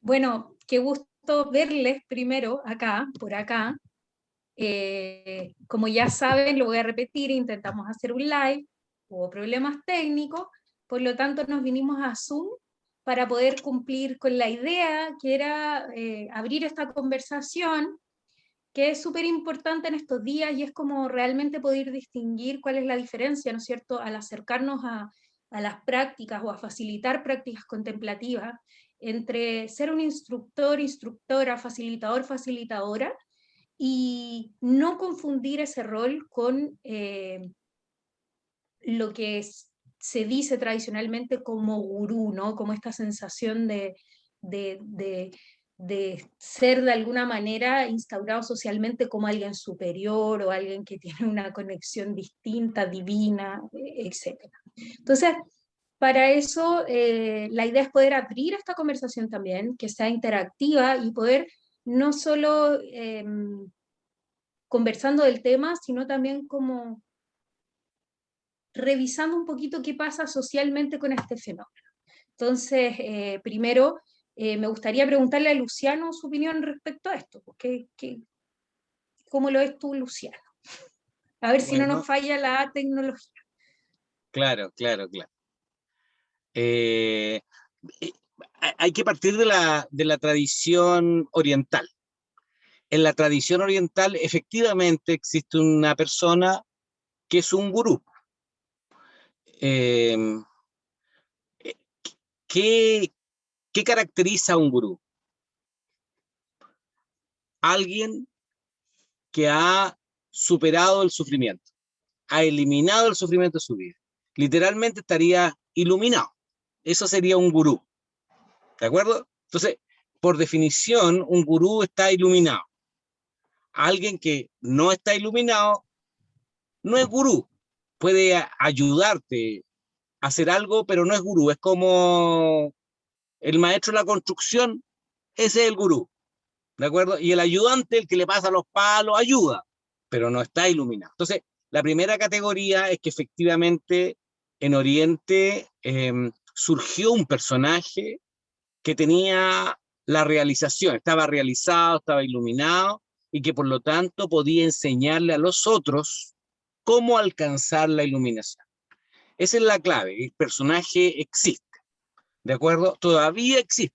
Bueno, qué gusto verles primero acá, por acá. Como ya saben, lo voy a repetir, intentamos hacer un live, hubo problemas técnicos, por lo tanto nos vinimos a Zoom para poder cumplir con la idea que era abrir esta conversación, que es súper importante en estos días y es como realmente poder distinguir cuál es la diferencia, ¿no es cierto?, al acercarnos a las prácticas o a facilitar prácticas contemplativas entre ser un instructor, instructora, facilitador, facilitadora, y no confundir ese rol con lo que se dice tradicionalmente como gurú, ¿no? Como esta sensación de, de, de ser de alguna manera instaurado socialmente como alguien superior o alguien que tiene una conexión distinta, divina, etc. Entonces, para eso, la idea es poder abrir esta conversación también, que sea interactiva y poder no solo conversando del tema, sino también como revisando un poquito qué pasa socialmente con este fenómeno. Entonces, primero, me gustaría preguntarle a Luciano su opinión respecto a esto. ¿Cómo lo ves tú, Luciano? A ver si no nos Bueno, falla la tecnología. claro, claro, claro. Eh, eh, Hay que partir de la tradición oriental. En la tradición oriental, efectivamente, existe una persona que es un gurú. Eh, ¿qué, ¿Qué caracteriza a un gurú? Alguien que ha superado el sufrimiento, ha eliminado el sufrimiento de su vida. Literalmente estaría iluminado. Eso sería un gurú. ¿De acuerdo? Entonces, por definición, un gurú está iluminado. Alguien que no está iluminado no es gurú. Puede ayudarte a hacer algo, pero no es gurú. Es como el maestro de la construcción, ese es el gurú. ¿De acuerdo? Y el ayudante, el que le pasa los palos, ayuda, pero no está iluminado. Entonces, la primera categoría es que efectivamente en Oriente surgió un personaje que tenía la realización, estaba realizado, estaba iluminado y que por lo tanto podía enseñarle a los otros cómo alcanzar la iluminación. Esa es la clave, el personaje existe, ¿de acuerdo? Todavía existen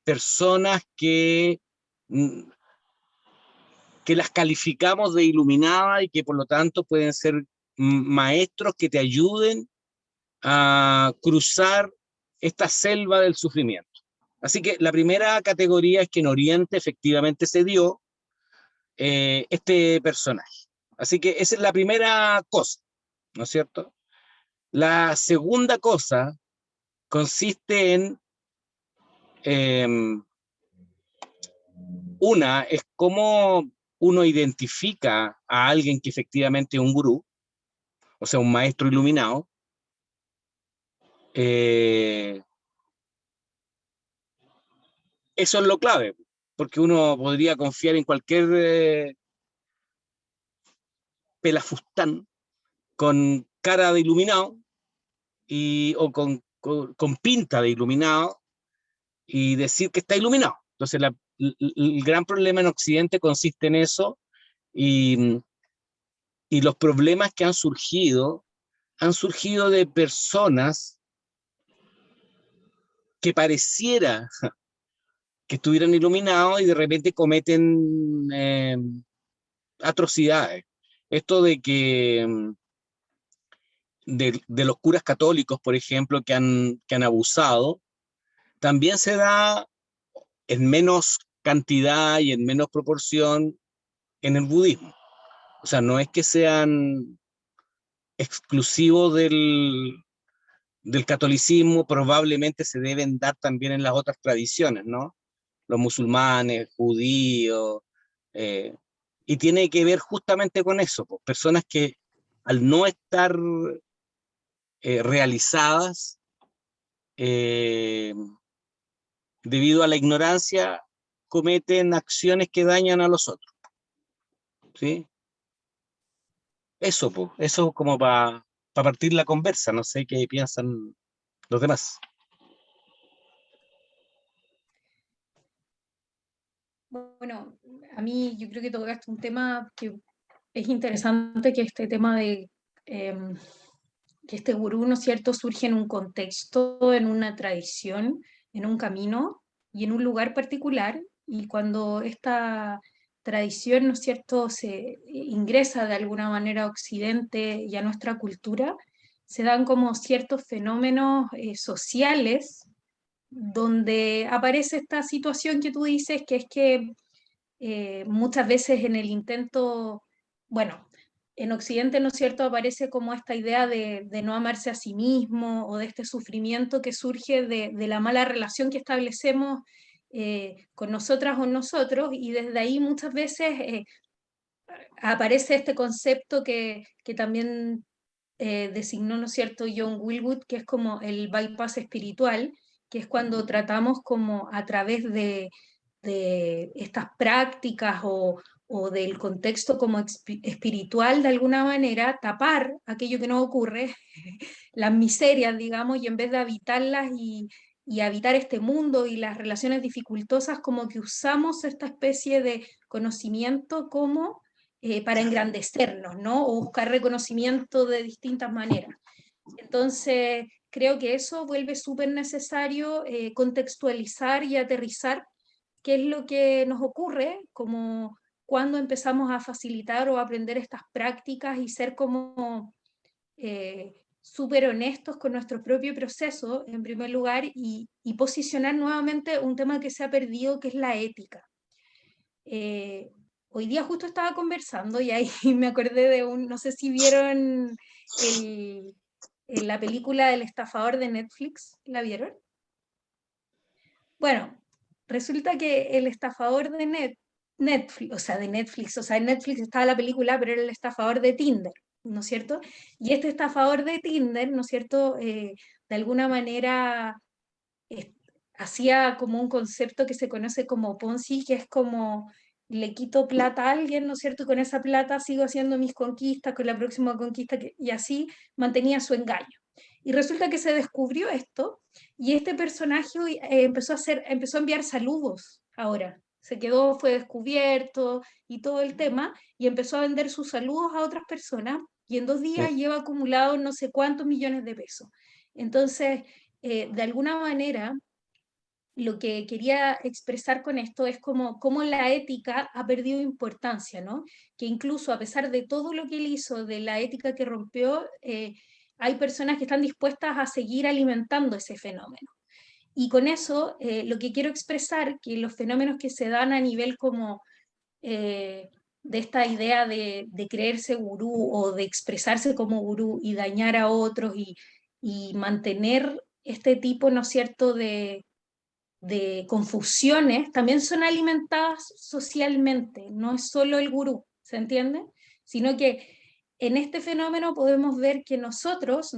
personas que las calificamos de iluminadas y que por lo tanto pueden ser maestros que te ayuden a cruzar esta selva del sufrimiento. Así que la primera categoría es que en Oriente efectivamente se dio este personaje. Así que esa es la primera cosa, ¿no es cierto? La segunda cosa consiste en, eh, una, es cómo uno identifica a alguien que efectivamente es un gurú, o sea, un maestro iluminado. Eh, Eso es lo clave, porque uno podría confiar en cualquier pelafustán con cara de iluminado o con pinta de iluminado y decir que está iluminado. Entonces, el gran problema en Occidente consiste en eso y, y los problemas que han surgido de personas que pareciera que estuvieran iluminados y de repente cometen atrocidades. Esto de que de los curas católicos, por ejemplo, que han abusado, también se da en menos cantidad y en menos proporción en el budismo. O sea, no es que sean exclusivos del catolicismo, probablemente se deben dar también en las otras tradiciones, ¿no? Los musulmanes, judíos, eh, y tiene que ver justamente con eso, pues, personas que al no estar realizadas eh, debido a la ignorancia, cometen acciones que dañan a los otros, ¿sí? Eso, pues, eso como para partir la conversa, no sé qué piensan los demás. Bueno, a mí yo creo que tocaste un tema que es interesante, que este tema de que este gurú, ¿no es cierto?, surge en un contexto, en una tradición, en un camino y en un lugar particular, y cuando esta tradición, ¿no es cierto?, se ingresa de alguna manera a Occidente y a nuestra cultura, se dan como ciertos fenómenos sociales donde aparece esta situación que tú dices, que es que muchas veces en el intento, bueno, en Occidente, ¿no es cierto?, aparece como esta idea de no amarse a sí mismo o de este sufrimiento que surge de la mala relación que establecemos con nosotras o nosotros, y desde ahí muchas veces aparece este concepto que también designó, ¿no es cierto?, John Wilwood, que es como el bypass espiritual, que es cuando tratamos como a través de estas prácticas o del contexto como espiritual, de alguna manera, tapar aquello que no ocurre, las miserias, digamos, y en vez de habitarlas y habitar este mundo y las relaciones dificultosas, como que usamos esta especie de conocimiento como para engrandecernos, ¿no? O buscar reconocimiento de distintas maneras. Entonces, creo que eso vuelve súper necesario contextualizar y aterrizar qué es lo que nos ocurre, como cuando empezamos a facilitar o a aprender estas prácticas y ser como súper honestos con nuestro propio proceso, en primer lugar, y posicionar nuevamente un tema que se ha perdido, que es la ética. Eh, Hoy día justo estaba conversando y ahí me acordé de no sé si vieron el, la película del estafador de Netflix, ¿la vieron? Bueno, resulta que el estafador de Netflix, o sea, en Netflix estaba la película, pero era el estafador de Tinder, ¿no es cierto? Y este estafador de Tinder, ¿no es cierto? De alguna manera eh, hacía como un concepto que se conoce como Ponzi, que es como le quito plata a alguien, ¿no es cierto? Y con esa plata sigo haciendo mis conquistas, con la próxima conquista, y así mantenía su engaño. Y resulta que se descubrió esto y este personaje empezó a enviar saludos ahora. Se quedó, fue descubierto y todo el tema, y empezó a vender sus saludos a otras personas, y en 2 días Sí. lleva acumulado no sé cuántos millones de pesos. Entonces, de alguna manera, lo que quería expresar con esto es cómo la ética ha perdido importancia, ¿no? Que incluso a pesar de todo lo que él hizo, de la ética que rompió, hay personas que están dispuestas a seguir alimentando ese fenómeno. Y con eso, lo que quiero expresar, que los fenómenos que se dan a nivel como de esta idea de creerse gurú o de expresarse como gurú y dañar a otros y mantener este tipo, ¿no es cierto?, de confusiones, también son alimentadas socialmente, no es solo el gurú, ¿se entiende? Sino que en este fenómeno podemos ver que nosotros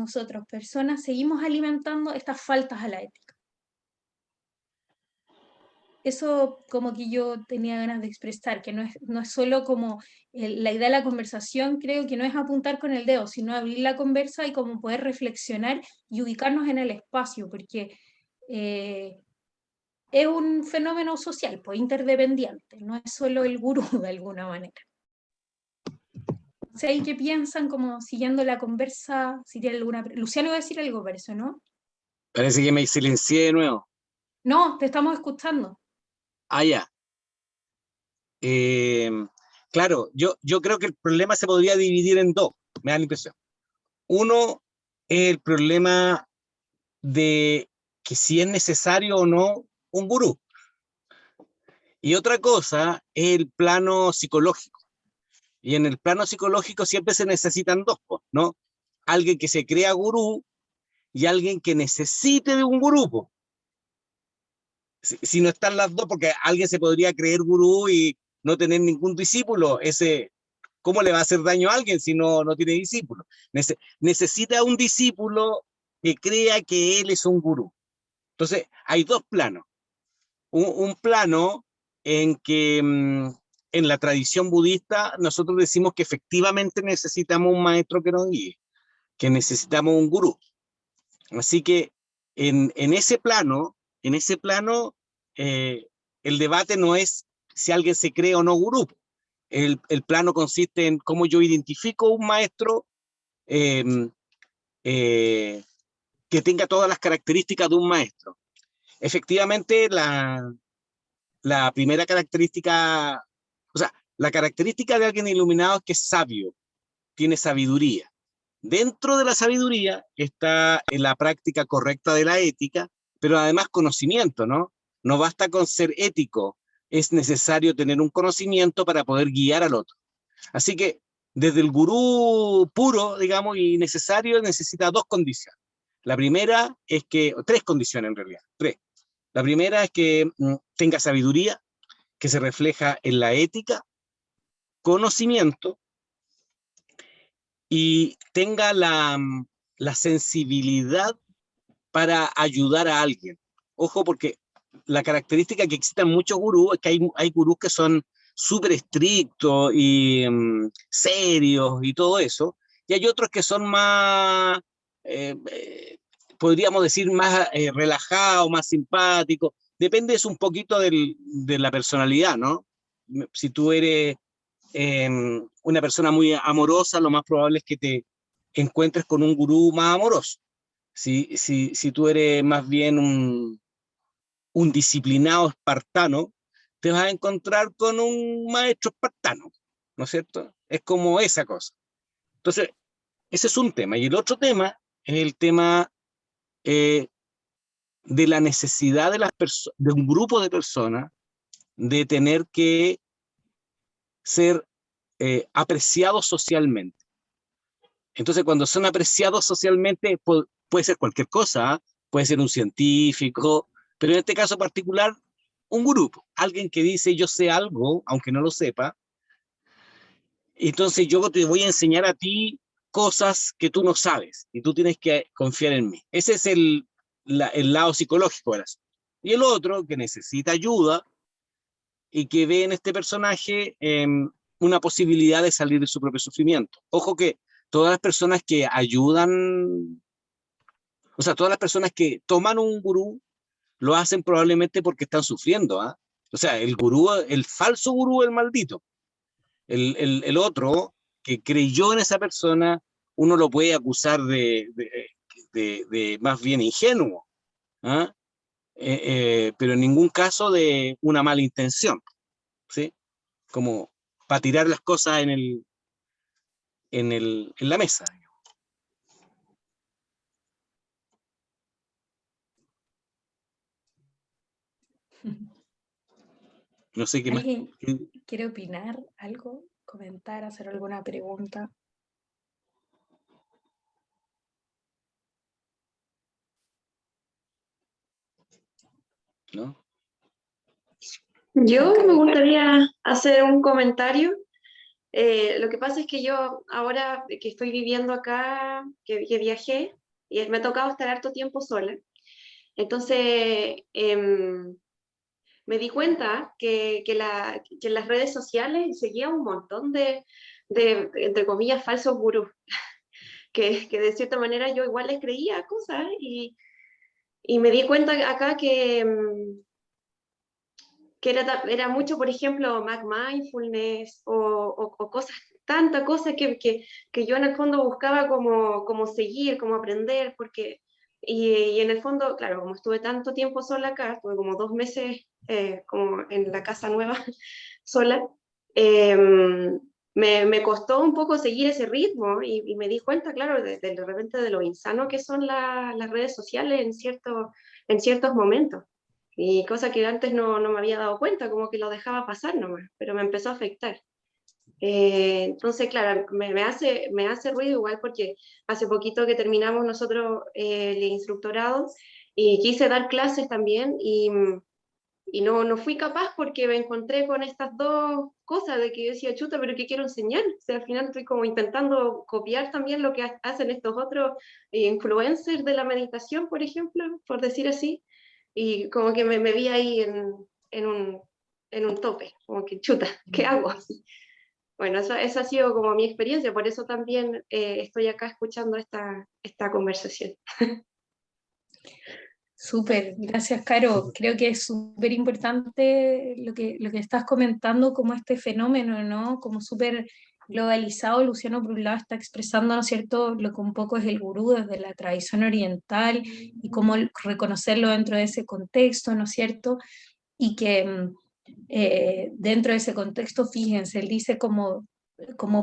personas, seguimos alimentando estas faltas a la ética. Eso como que yo tenía ganas de expresar, que no es solo como la idea de la conversación, creo que no es apuntar con el dedo, sino abrir la conversa y como poder reflexionar y ubicarnos en el espacio, porque eh, es un fenómeno social, pues interdependiente, no es solo el gurú de alguna manera. O sea, ¿y qué piensan como siguiendo la conversa? Si tienen alguna... Luciano va a decir algo para eso, ¿no? Parece que me silencié de nuevo. No, te estamos escuchando. Ah, ya. Eh, claro, yo creo que el problema se podría dividir en dos, me da la impresión. Uno es el problema de que si es necesario o no un gurú. Y otra cosa es el plano psicológico. Y en el plano psicológico siempre se necesitan dos, ¿no? Alguien que se crea gurú y alguien que necesite de un gurú. Si no están las dos, porque alguien se podría creer gurú y no tener ningún discípulo, ¿cómo le va a hacer daño a alguien si no tiene discípulo? Necesita un discípulo que crea que él es un gurú. Entonces, hay dos planos. Un plano en que en la tradición budista nosotros decimos que efectivamente necesitamos un maestro que nos guíe, que necesitamos un gurú. Así que en ese plano, el debate no es si alguien se cree o no gurú. El plano consiste en cómo yo identifico un maestro eh, eh, que tenga todas las características de un maestro. Efectivamente, la primera característica, o sea, la característica de alguien iluminado es que es sabio, tiene sabiduría. Dentro de la sabiduría está en la práctica correcta de la ética, pero además conocimiento, ¿no? No basta con ser ético, es necesario tener un conocimiento para poder guiar al otro. Así que desde el gurú puro, digamos, y necesario, necesita dos condiciones. La primera es que, tres condiciones en realidad, tres. La primera es que tenga sabiduría, que se refleja en la ética, conocimiento, y tenga la sensibilidad para ayudar a alguien. Ojo, porque la característica que existen muchos gurús es que hay gurús que son súper estrictos y serios y todo eso, y hay otros que son más, eh, eh, podríamos decir, más relajados, más simpáticos. Depende es un poquito de la personalidad, ¿no? Si tú eres una persona muy amorosa, lo más probable es que te encuentres con un gurú más amoroso. Si tú eres más bien un disciplinado espartano, te vas a encontrar con un maestro espartano, ¿no es cierto? Es como esa cosa. Entonces, ese es un tema. Y el otro tema es el tema eh, de la necesidad de un grupo de personas de tener que ser apreciados socialmente. Entonces, cuando son apreciados socialmente, puede ser cualquier cosa, ¿eh? Puede ser un científico, pero en este caso particular, un grupo, alguien que dice yo sé algo, aunque no lo sepa, entonces yo te voy a enseñar a ti cosas que tú no sabes y tú tienes que confiar en mí. Ese es el lado psicológico de la asunto. Y el otro, que necesita ayuda y que ve en este personaje una posibilidad de salir de su propio sufrimiento. Ojo que todas las personas que ayudan, o sea, todas las personas que toman un gurú, lo hacen probablemente porque están sufriendo, ¿ah? O sea, el gurú, el falso gurú, el maldito. El otro que creyó en esa persona, uno lo puede acusar de más bien ingenuo, ¿ah? Pero en ningún caso de una mala intención, ¿sí? Como para tirar las cosas en la mesa. No sé qué más. ¿Alguien quiere opinar algo, comentar, hacer alguna pregunta? ¿No? Don Yo me Camilo. gustaría hacer un comentario. Lo que pasa es que yo ahora que estoy viviendo acá, que viajé, y me ha tocado estar harto tiempo sola, entonces me di cuenta que en las redes sociales seguía un montón entre comillas, falsos gurús, que de cierta manera yo igual les creía cosas y me di cuenta acá que era mucho, por ejemplo, Mindfulness o cosas, tanta cosa que yo en el fondo buscaba como seguir, como aprender, y en el fondo, claro, como estuve tanto tiempo sola acá, estuve como 2 meses como en la casa nueva sola, eh, me costó un poco seguir ese ritmo y me di cuenta, claro, de repente de lo insano que son las redes sociales en ciertos momentos. Y cosa que antes no me había dado cuenta, como que lo dejaba pasar nomás, pero me empezó a afectar. Entonces, claro, me hace ruido igual porque hace poquito que terminamos nosotros el instructorado y quise dar clases también y no fui capaz porque me encontré con estas dos cosas de que yo decía, chuta, pero ¿qué quiero enseñar? O sea, al final estoy como intentando copiar también lo que hacen estos otros influencers de la meditación, por ejemplo, por decir así, y como que me vi ahí en un tope, como que chuta, ¿qué hago? Bueno, esa ha sido como mi experiencia, por eso también estoy acá escuchando esta conversación. Súper, gracias, Caro. Creo que es súper importante lo que estás comentando, como este fenómeno, ¿no? Como súper globalizado. Luciano, por un lado, está expresando, ¿no es cierto?, lo que un poco es el gurú desde la tradición oriental y cómo reconocerlo dentro de ese contexto, ¿no es cierto? Y que dentro de ese contexto, fíjense, él dice como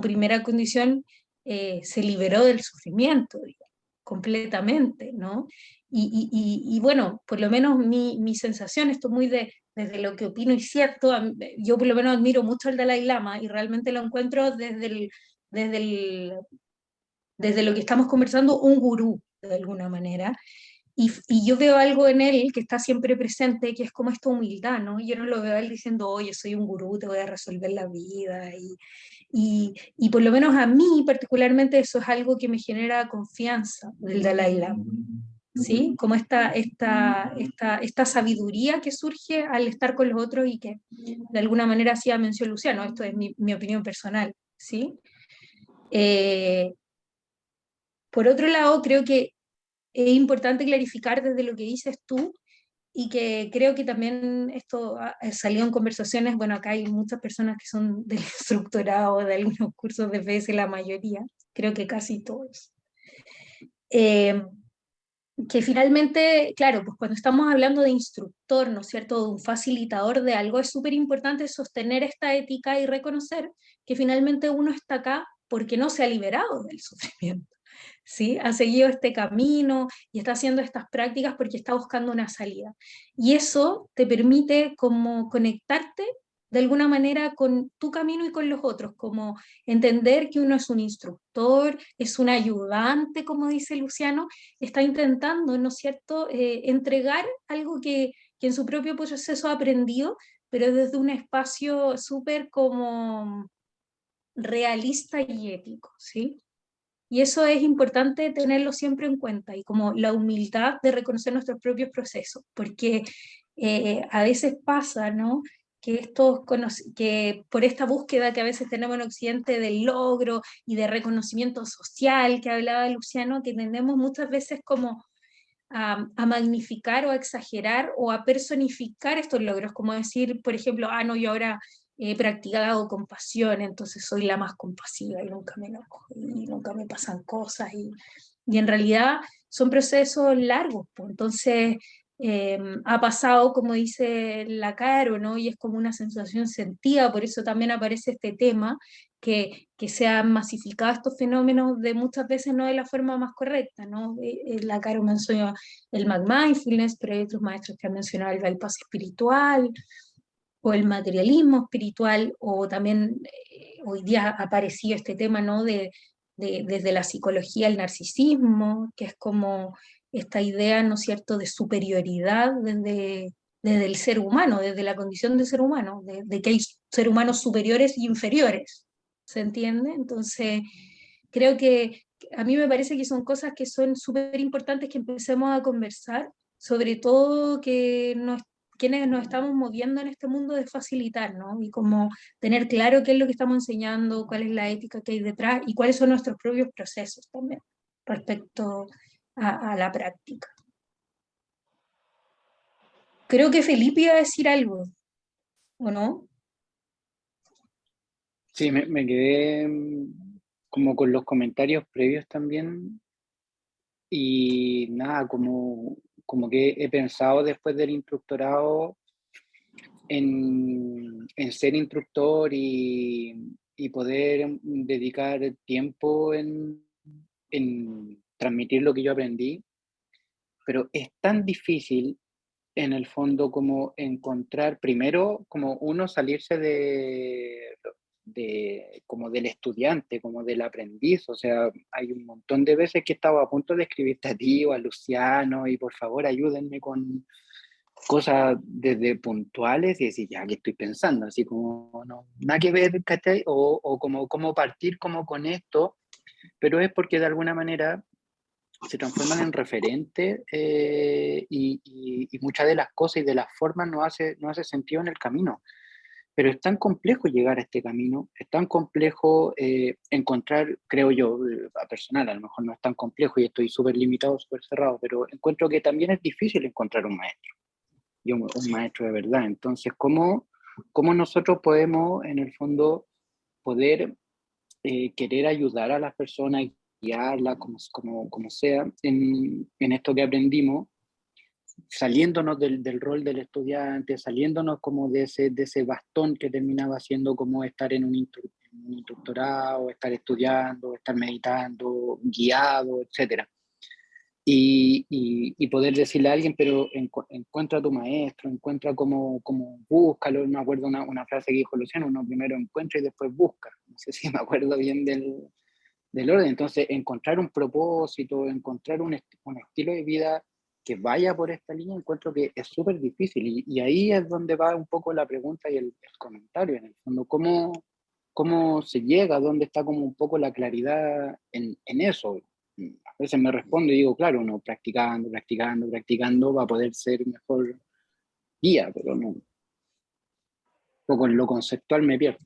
primera condición, se liberó del sufrimiento, digamos, completamente, ¿no? Y bueno, por lo menos mi sensación, esto muy desde lo que opino y cierto, yo por lo menos admiro mucho al Dalai Lama y realmente lo encuentro desde el, desde lo que estamos conversando, un gurú, de alguna manera. Y yo veo algo en él que está siempre presente, que es como esta humildad, ¿no? Yo no lo veo a él diciendo, oye, soy un gurú, te voy a resolver la vida. Y por lo menos a mí particularmente eso es algo que me genera confianza del Dalai Lama, ¿sí? Como esta sabiduría que surge al estar con los otros y que de alguna manera hacía mención Luciano, esto es mi opinión personal, ¿sí? Eh, por otro lado, creo que es importante clarificar desde lo que dices tú y que creo que también esto salió en conversaciones, bueno, acá hay muchas personas que son del instructorado de algunos cursos de PS, la mayoría, creo que casi todos. Que finalmente, claro, pues cuando estamos hablando de instructor, ¿no es cierto?, de un facilitador de algo, es súper importante sostener esta ética y reconocer que finalmente uno está acá porque no se ha liberado del sufrimiento. ¿Sí? Ha seguido este camino y está haciendo estas prácticas porque está buscando una salida. Y eso te permite como conectarte de alguna manera con tu camino y con los otros, como entender que uno es un instructor, es un ayudante, como dice Luciano, está intentando, ¿no es cierto?, entregar algo que en su propio proceso ha aprendido, pero desde un espacio súper como realista y ético, ¿sí? Y eso es importante tenerlo siempre en cuenta y como la humildad de reconocer nuestros propios procesos, porque a veces pasa, ¿no? Que por esta búsqueda que a veces tenemos en Occidente del logro y de reconocimiento social que hablaba Luciano, que tendemos muchas veces como a magnificar o a exagerar o a personificar estos logros, como decir, por ejemplo, no, yo ahora he practicado compasión, entonces soy la más compasiva y nunca me enojo y nunca me pasan cosas y en realidad son procesos largos, pues. Entonces ha pasado, como dice la Caro, ¿no? Y es como una sensación sentida, por eso también aparece este tema, que se han masificado estos fenómenos de muchas veces no de la forma más correcta, ¿no? La Caro mencionó el mindfulness, pero hay otros maestros que han mencionado el bypass espiritual, o el materialismo espiritual, o también hoy día ha aparecido este tema, ¿no? Desde la psicología el narcisismo, que es como esta idea, ¿no es cierto?, de superioridad desde el ser humano, desde la condición de ser humano, de que hay seres humanos superiores y inferiores, ¿se entiende? Entonces, creo que a mí me parece que son cosas que son súper importantes que empecemos a conversar, sobre todo quienes nos estamos moviendo en este mundo de facilitar, ¿no? Y como tener claro qué es lo que estamos enseñando, cuál es la ética que hay detrás y cuáles son nuestros propios procesos también respecto a la práctica. Creo que Felipe iba a decir algo, ¿o no? Sí, me quedé como con los comentarios previos también y nada, como que he pensado después del instructorado en ser instructor y poder dedicar tiempo en transmitir lo que yo aprendí, pero es tan difícil en el fondo como encontrar primero como uno salirse como del estudiante, como del aprendiz. O sea, hay un montón de veces que estaba a punto de escribirte a ti o a Luciano y por favor ayúdenme con cosas desde puntuales y decir, ya, ¿qué estoy pensando? Así como, no, nada que ver, ¿cachai? O como cómo partir como con esto, pero es porque de alguna manera se transforman en referentes y muchas de las cosas y de las formas no hace sentido en el camino. pero es tan complejo llegar a este camino, es tan complejo encontrar, creo yo, a personal, a lo mejor no es tan complejo y estoy súper limitado, súper cerrado, pero encuentro que también es difícil encontrar un maestro, y un maestro de verdad. Entonces, ¿cómo nosotros podemos, en el fondo, poder querer ayudar a las personas, guiarlas, como sea, en esto que aprendimos, saliéndonos del rol del estudiante, saliéndonos como de ese bastón que terminaba siendo como estar en un instructorado, estar estudiando, estar meditando, guiado, etcétera. Y poder decirle a alguien, pero encuentra a tu maestro, encuentra como búscalo. Me acuerdo una frase que dijo Luciano: uno primero encuentra y después busca. No sé si me acuerdo bien del orden. Entonces, encontrar un propósito, encontrar un estilo de vida que vaya por esta línea, encuentro que es súper difícil. Y ahí es donde va un poco la pregunta y el comentario, en el fondo. ¿Cómo se llega? ¿Dónde está como un poco la claridad en eso? A veces me respondo y digo, claro, uno practicando va a poder ser mejor guía, pero no. Un poco en lo conceptual me pierdo.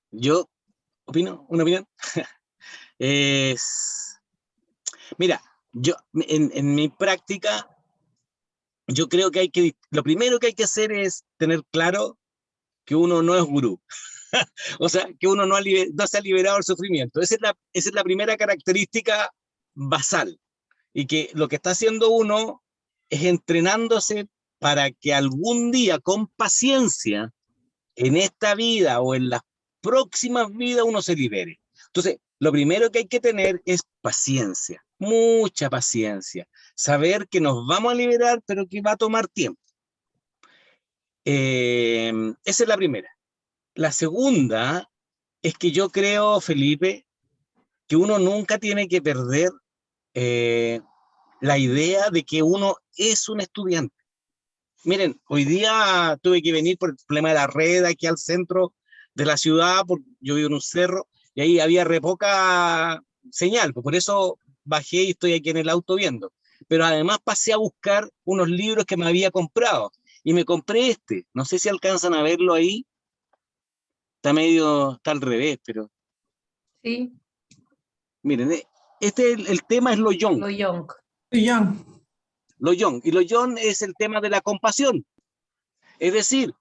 Yo opino, una opinión. Mira, yo en mi práctica, yo creo que lo primero que hay que hacer es tener claro que uno no es gurú. O sea, que uno no se ha liberado del sufrimiento. Esa es la primera característica basal. Y que lo que está haciendo uno es entrenándose para que algún día, con paciencia, en esta vida o en las próximas vidas, uno se libere. Entonces, lo primero que hay que tener es paciencia, mucha paciencia. Saber que nos vamos a liberar, pero que va a tomar tiempo. Esa es la primera. La segunda es que yo creo, Felipe, que uno nunca tiene que perder la idea de que uno es un estudiante. Miren, hoy día tuve que venir por el problema de la red aquí al centro de la ciudad, porque yo vivo en un cerro y ahí había re poca señal, por eso bajé y estoy aquí en el auto viendo. Pero además pasé a buscar unos libros que me había comprado y me compré este. No sé si alcanzan a verlo ahí. Está al revés, pero Sí, miren, el tema es Lo Young. Lo Young. Lo Young. Y Lo Young es el tema de la compasión. Es decir,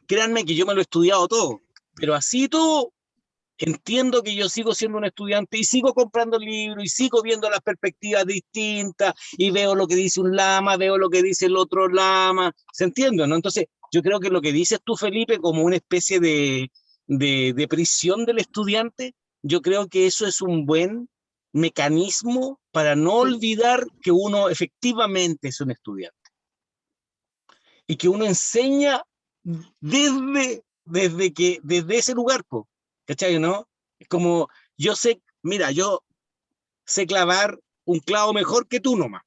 créanme que yo me lo he estudiado todo, pero así todo, entiendo que yo sigo siendo un estudiante y sigo comprando libros y sigo viendo las perspectivas distintas y veo lo que dice un lama, veo lo que dice el otro lama, ¿se entiende, no? Entonces, yo creo que lo que dices tú, Felipe, como una especie de prisión del estudiante, yo creo que eso es un buen mecanismo para no olvidar que uno efectivamente es un estudiante y que uno enseña desde ese lugar, ¿cachai, no? Es como, yo sé clavar un clavo mejor que tú nomás,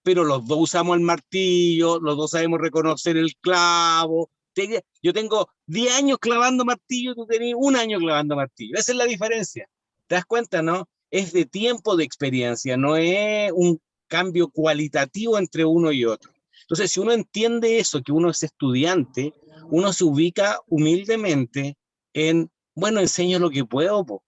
pero los dos usamos el martillo, los dos sabemos reconocer el clavo. Yo tengo 10 años clavando martillo, tú tenés 1 año clavando martillo. Esa es la diferencia. ¿Te das cuenta, no? Es de tiempo de experiencia, no es un cambio cualitativo entre uno y otro. Entonces, si uno entiende eso, que uno es estudiante, uno se ubica humildemente bueno, enseño lo que puedo,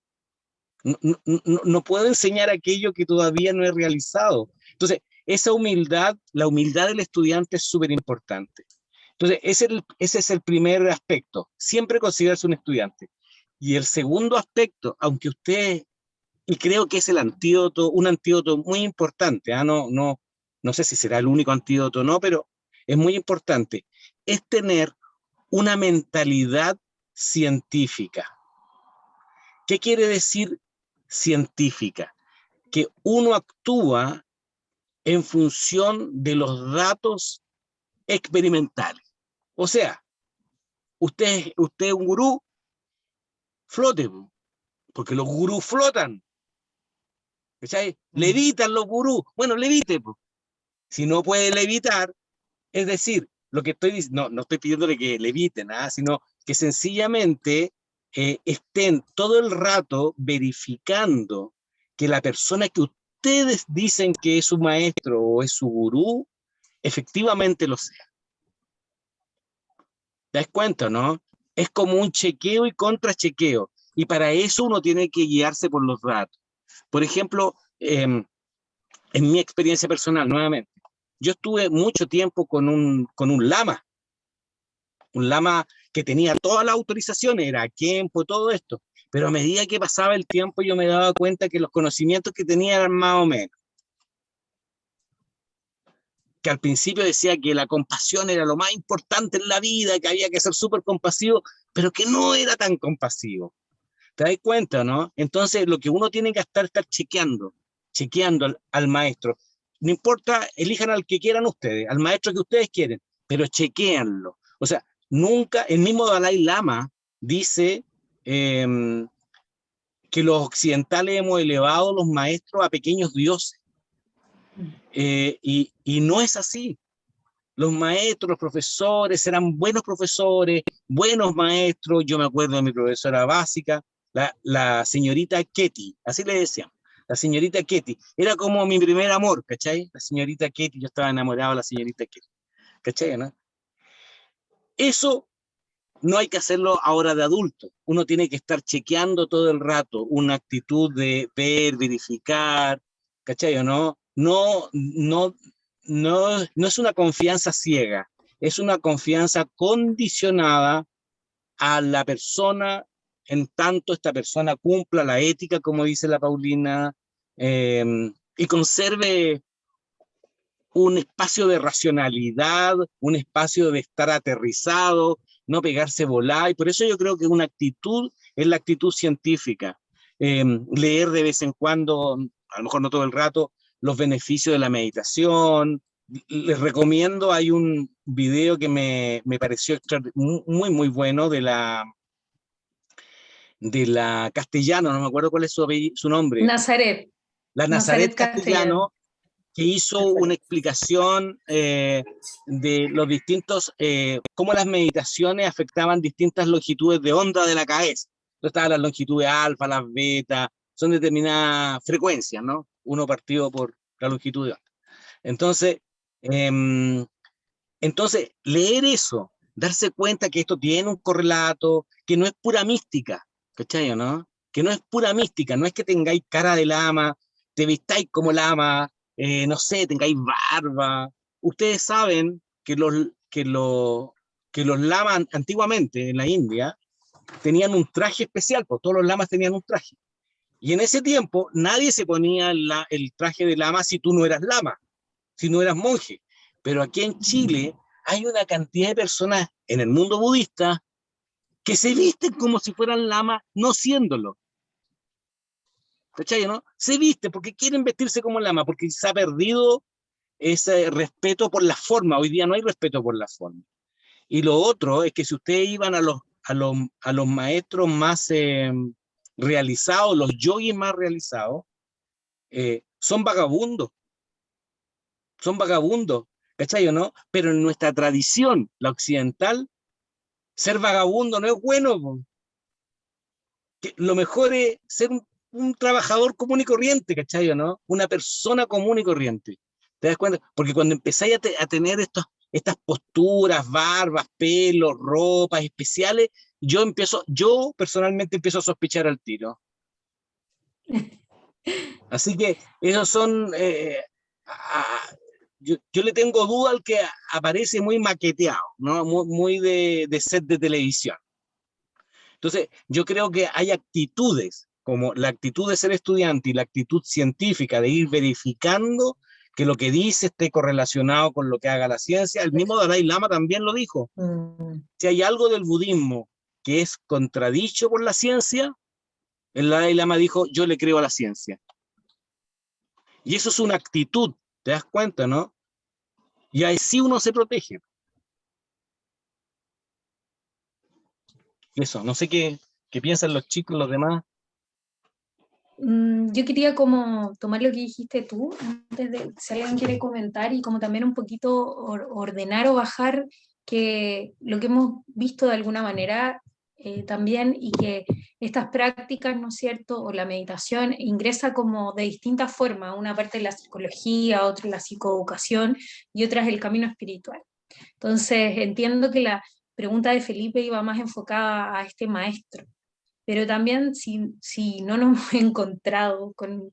no puedo enseñar aquello que todavía no he realizado. Entonces, esa humildad, la humildad del estudiante es súper importante. Entonces, ese es el primer aspecto, siempre considerarse un estudiante. Y el segundo aspecto, aunque y creo que es un antídoto muy importante, no sé si será el único antídoto o no, pero es muy importante, es tener una mentalidad científica. ¿Qué quiere decir científica? Que uno actúa en función de los datos experimentales. O sea, usted es un gurú, flote, porque los gurús flotan. ¿Cachai? Levitan los gurús. Bueno, levite. Si no puede levitar, es decir, lo que estoy diciendo, no estoy pidiéndole que leviten, sino que sencillamente estén todo el rato verificando que la persona que ustedes dicen que es su maestro o es su gurú, efectivamente lo sea. ¿Te das cuenta, no? Es como un chequeo y contrachequeo, y para eso uno tiene que guiarse por los datos. Por ejemplo, en mi experiencia personal, nuevamente, yo estuve mucho tiempo con un lama que tenía todas las autorizaciones, era Kenpo, todo esto, pero a medida que pasaba el tiempo yo me daba cuenta que los conocimientos que tenía eran más o menos. Que al principio decía que la compasión era lo más importante en la vida, que había que ser súper compasivo, pero que no era tan compasivo. ¿Te das cuenta, no? Entonces, lo que uno tiene que estar chequeando al maestro. No importa, elijan al que quieran ustedes, al maestro que ustedes quieren, pero chequéanlo. O sea, nunca, el mismo Dalai Lama dice que los occidentales hemos elevado a los maestros a pequeños dioses. Y no es así. Los maestros, los profesores, eran buenos profesores, buenos maestros. Yo me acuerdo de mi profesora básica, la señorita Ketty, así le decían, la señorita Ketty. Era como mi primer amor, ¿cachai? La señorita Ketty, yo estaba enamorado de la señorita Ketty, ¿cachai, no? Eso no hay que hacerlo ahora de adulto. Uno tiene que estar chequeando todo el rato una actitud de ver, verificar, ¿cachai o no? No es una confianza ciega, es una confianza condicionada a la persona, en tanto esta persona cumpla la ética, como dice la Paulina, y conserve un espacio de racionalidad, un espacio de estar aterrizado, no pegarse volar, y por eso yo creo que una actitud es la actitud científica. Leer de vez en cuando, a lo mejor no todo el rato, los beneficios de la meditación. Les recomiendo, hay un video que me pareció muy, muy bueno de la Castellano, no me acuerdo cuál es su nombre. Nazaret. La Nazaret Castellano, que hizo una explicación de los distintos, cómo las meditaciones afectaban distintas longitudes de onda de la cabeza. Entonces estaban las longitudes alfa, las beta, son determinadas frecuencias, ¿no? Uno partido por la longitud de onda. Entonces, leer eso, darse cuenta que esto tiene un correlato, que no es pura mística, ¿cachai, no? Que no es pura mística, no es que tengáis cara de lama, te vistáis como lama, no sé, tengáis barba. Ustedes saben que los lamas antiguamente en la India tenían un traje especial, pues todos los lamas tenían un traje. Y en ese tiempo nadie se ponía el traje de lama si tú no eras lama, si no eras monje. Pero aquí en Chile hay una cantidad de personas en el mundo budista que se visten como si fueran lamas, no siéndolo. ¿Cachai, no? Se visten porque quieren vestirse como lama, porque se ha perdido ese respeto por la forma. Hoy día no hay respeto por la forma. Y lo otro es que si ustedes iban a los maestros más realizados, los yogis más realizados, son vagabundos. Son vagabundos, ¿cachai o no? Pero en nuestra tradición, la occidental, ser vagabundo no es bueno. Que lo mejor es ser un trabajador común y corriente, ¿cachai o no? Una persona común y corriente. ¿Te das cuenta? Porque cuando empezáis a tener estas posturas, barbas, pelos, ropas especiales, yo personalmente empiezo a sospechar al tiro. Así que esos son... yo le tengo duda al que aparece muy maqueteado, ¿no? Muy de set de televisión. Entonces, yo creo que hay actitudes, como la actitud de ser estudiante y la actitud científica de ir verificando que lo que dice esté correlacionado con lo que haga la ciencia. El mismo Dalai Lama también lo dijo. Si hay algo del budismo que es contradicho por la ciencia, el Dalai Lama dijo, yo le creo a la ciencia. Y eso es una actitud, ¿te das cuenta, no? Y así uno se protege. Eso, no sé qué piensan los chicos, los demás. Yo quería como tomar lo que dijiste tú, antes de si alguien quiere comentar, y como también un poquito ordenar o bajar que lo que hemos visto de alguna manera también, y que estas prácticas, ¿no es cierto?, o la meditación ingresa como de distintas formas, una parte de la psicología, otra la psicoeducación y otra es el camino espiritual. Entonces, entiendo que la pregunta de Felipe iba más enfocada a este maestro, pero también si no nos hemos encontrado con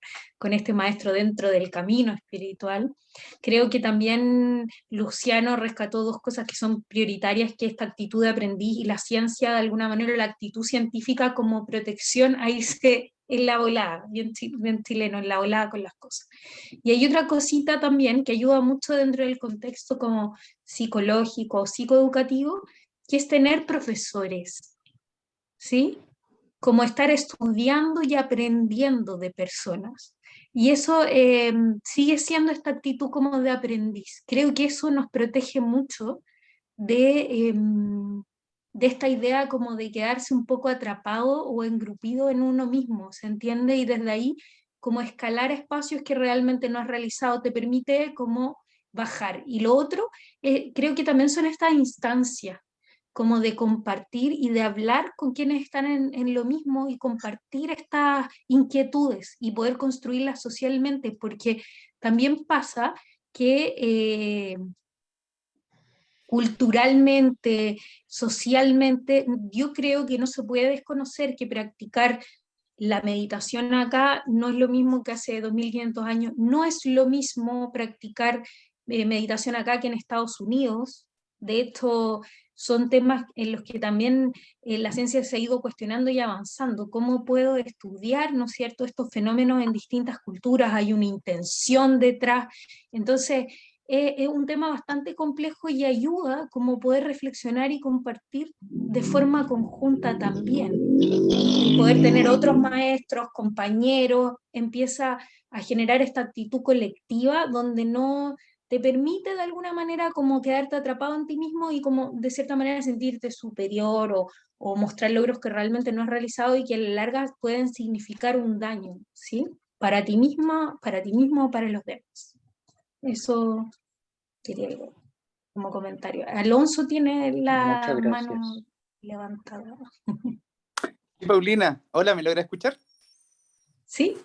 este maestro dentro del camino espiritual, creo que también Luciano rescató dos cosas que son prioritarias, que esta actitud de aprendiz y la ciencia, de alguna manera, la actitud científica como protección a irse en la volada, bien chileno, en la volada con las cosas. Y hay otra cosita también que ayuda mucho dentro del contexto como psicológico o psicoeducativo, que es tener profesores, ¿sí? Como estar estudiando y aprendiendo de personas. Y eso sigue siendo esta actitud como de aprendiz. Creo que eso nos protege mucho de esta idea como de quedarse un poco atrapado o engrupido en uno mismo, ¿se entiende? Y desde ahí como escalar espacios que realmente no has realizado te permite como bajar. Y lo otro, creo que también son estas instancias como de compartir y de hablar con quienes están en lo mismo y compartir estas inquietudes y poder construirlas socialmente, porque también pasa que culturalmente, socialmente, yo creo que no se puede desconocer que practicar la meditación acá no es lo mismo que hace 2500 años, no es lo mismo practicar meditación acá que en Estados Unidos. De hecho, son temas en los que también la ciencia se ha ido cuestionando y avanzando. ¿Cómo puedo estudiar, no es cierto, estos fenómenos en distintas culturas? Hay una intención detrás. Entonces, es un tema bastante complejo y ayuda como poder reflexionar y compartir de forma conjunta también. El poder tener otros maestros, compañeros, empieza a generar esta actitud colectiva donde no te permite de alguna manera como quedarte atrapado en ti mismo y como de cierta manera sentirte superior o mostrar logros que realmente no has realizado y que a la larga pueden significar un daño, ¿sí? Para ti misma, para ti mismo o para los demás. Eso quería decir como comentario. Alonso tiene Muchas la mano gracias. levantada. Sí, Paulina, hola, ¿me logra escuchar? ¿Sí?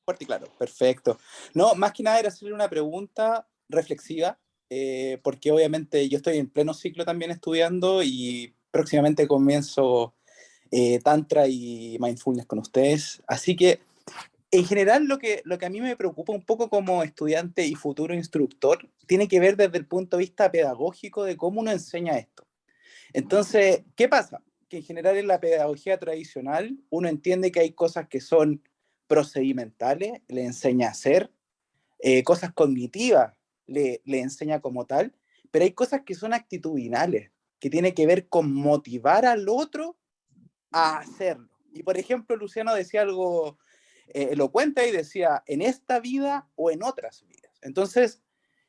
Fuerte y claro, perfecto. No, más que nada era hacerle una pregunta reflexiva, porque obviamente yo estoy en pleno ciclo también estudiando y próximamente comienzo Tantra y Mindfulness con ustedes. Así que, en general, lo que a mí me preocupa un poco como estudiante y futuro instructor tiene que ver desde el punto de vista pedagógico de cómo uno enseña esto. Entonces, ¿qué pasa? Que en general en la pedagogía tradicional uno entiende que hay cosas que son procedimentales, le enseña a hacer, cosas cognitivas le enseña como tal, pero hay cosas que son actitudinales, que tiene que ver con motivar al otro a hacerlo. Y por ejemplo, Luciano decía algo elocuente y decía, en esta vida o en otras vidas. Entonces,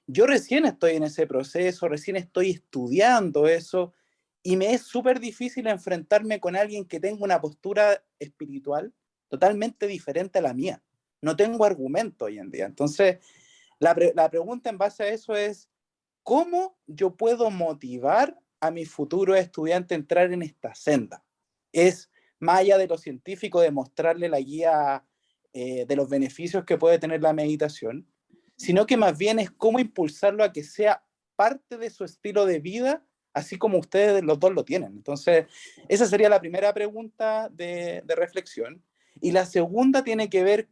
yo recién estoy en ese proceso, recién estoy estudiando eso, y me es súper difícil enfrentarme con alguien que tenga una postura espiritual totalmente diferente a la mía. No tengo argumento hoy en día. Entonces, la pregunta en base a eso es, ¿cómo yo puedo motivar a mi futuro estudiante a entrar en esta senda? Es más allá de lo científico, de mostrarle la guía de los beneficios que puede tener la meditación, sino que más bien es cómo impulsarlo a que sea parte de su estilo de vida, así como ustedes los dos lo tienen. Entonces, esa sería la primera pregunta de reflexión. Y la segunda tiene que ver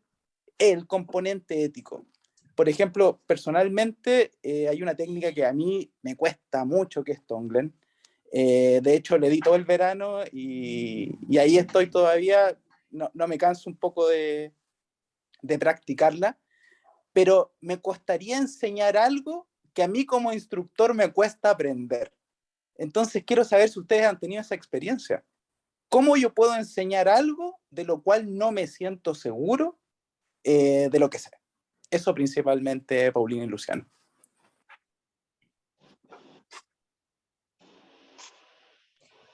el componente ético. Por ejemplo, personalmente hay una técnica que a mí me cuesta mucho, que es Tonglen. De hecho, le di todo el verano y ahí estoy todavía, no me canso un poco de practicarla, pero me costaría enseñar algo que a mí como instructor me cuesta aprender. Entonces quiero saber si ustedes han tenido esa experiencia. ¿Cómo yo puedo enseñar algo de lo cual no me siento seguro de lo que sé? Eso principalmente, Paulina y Luciano.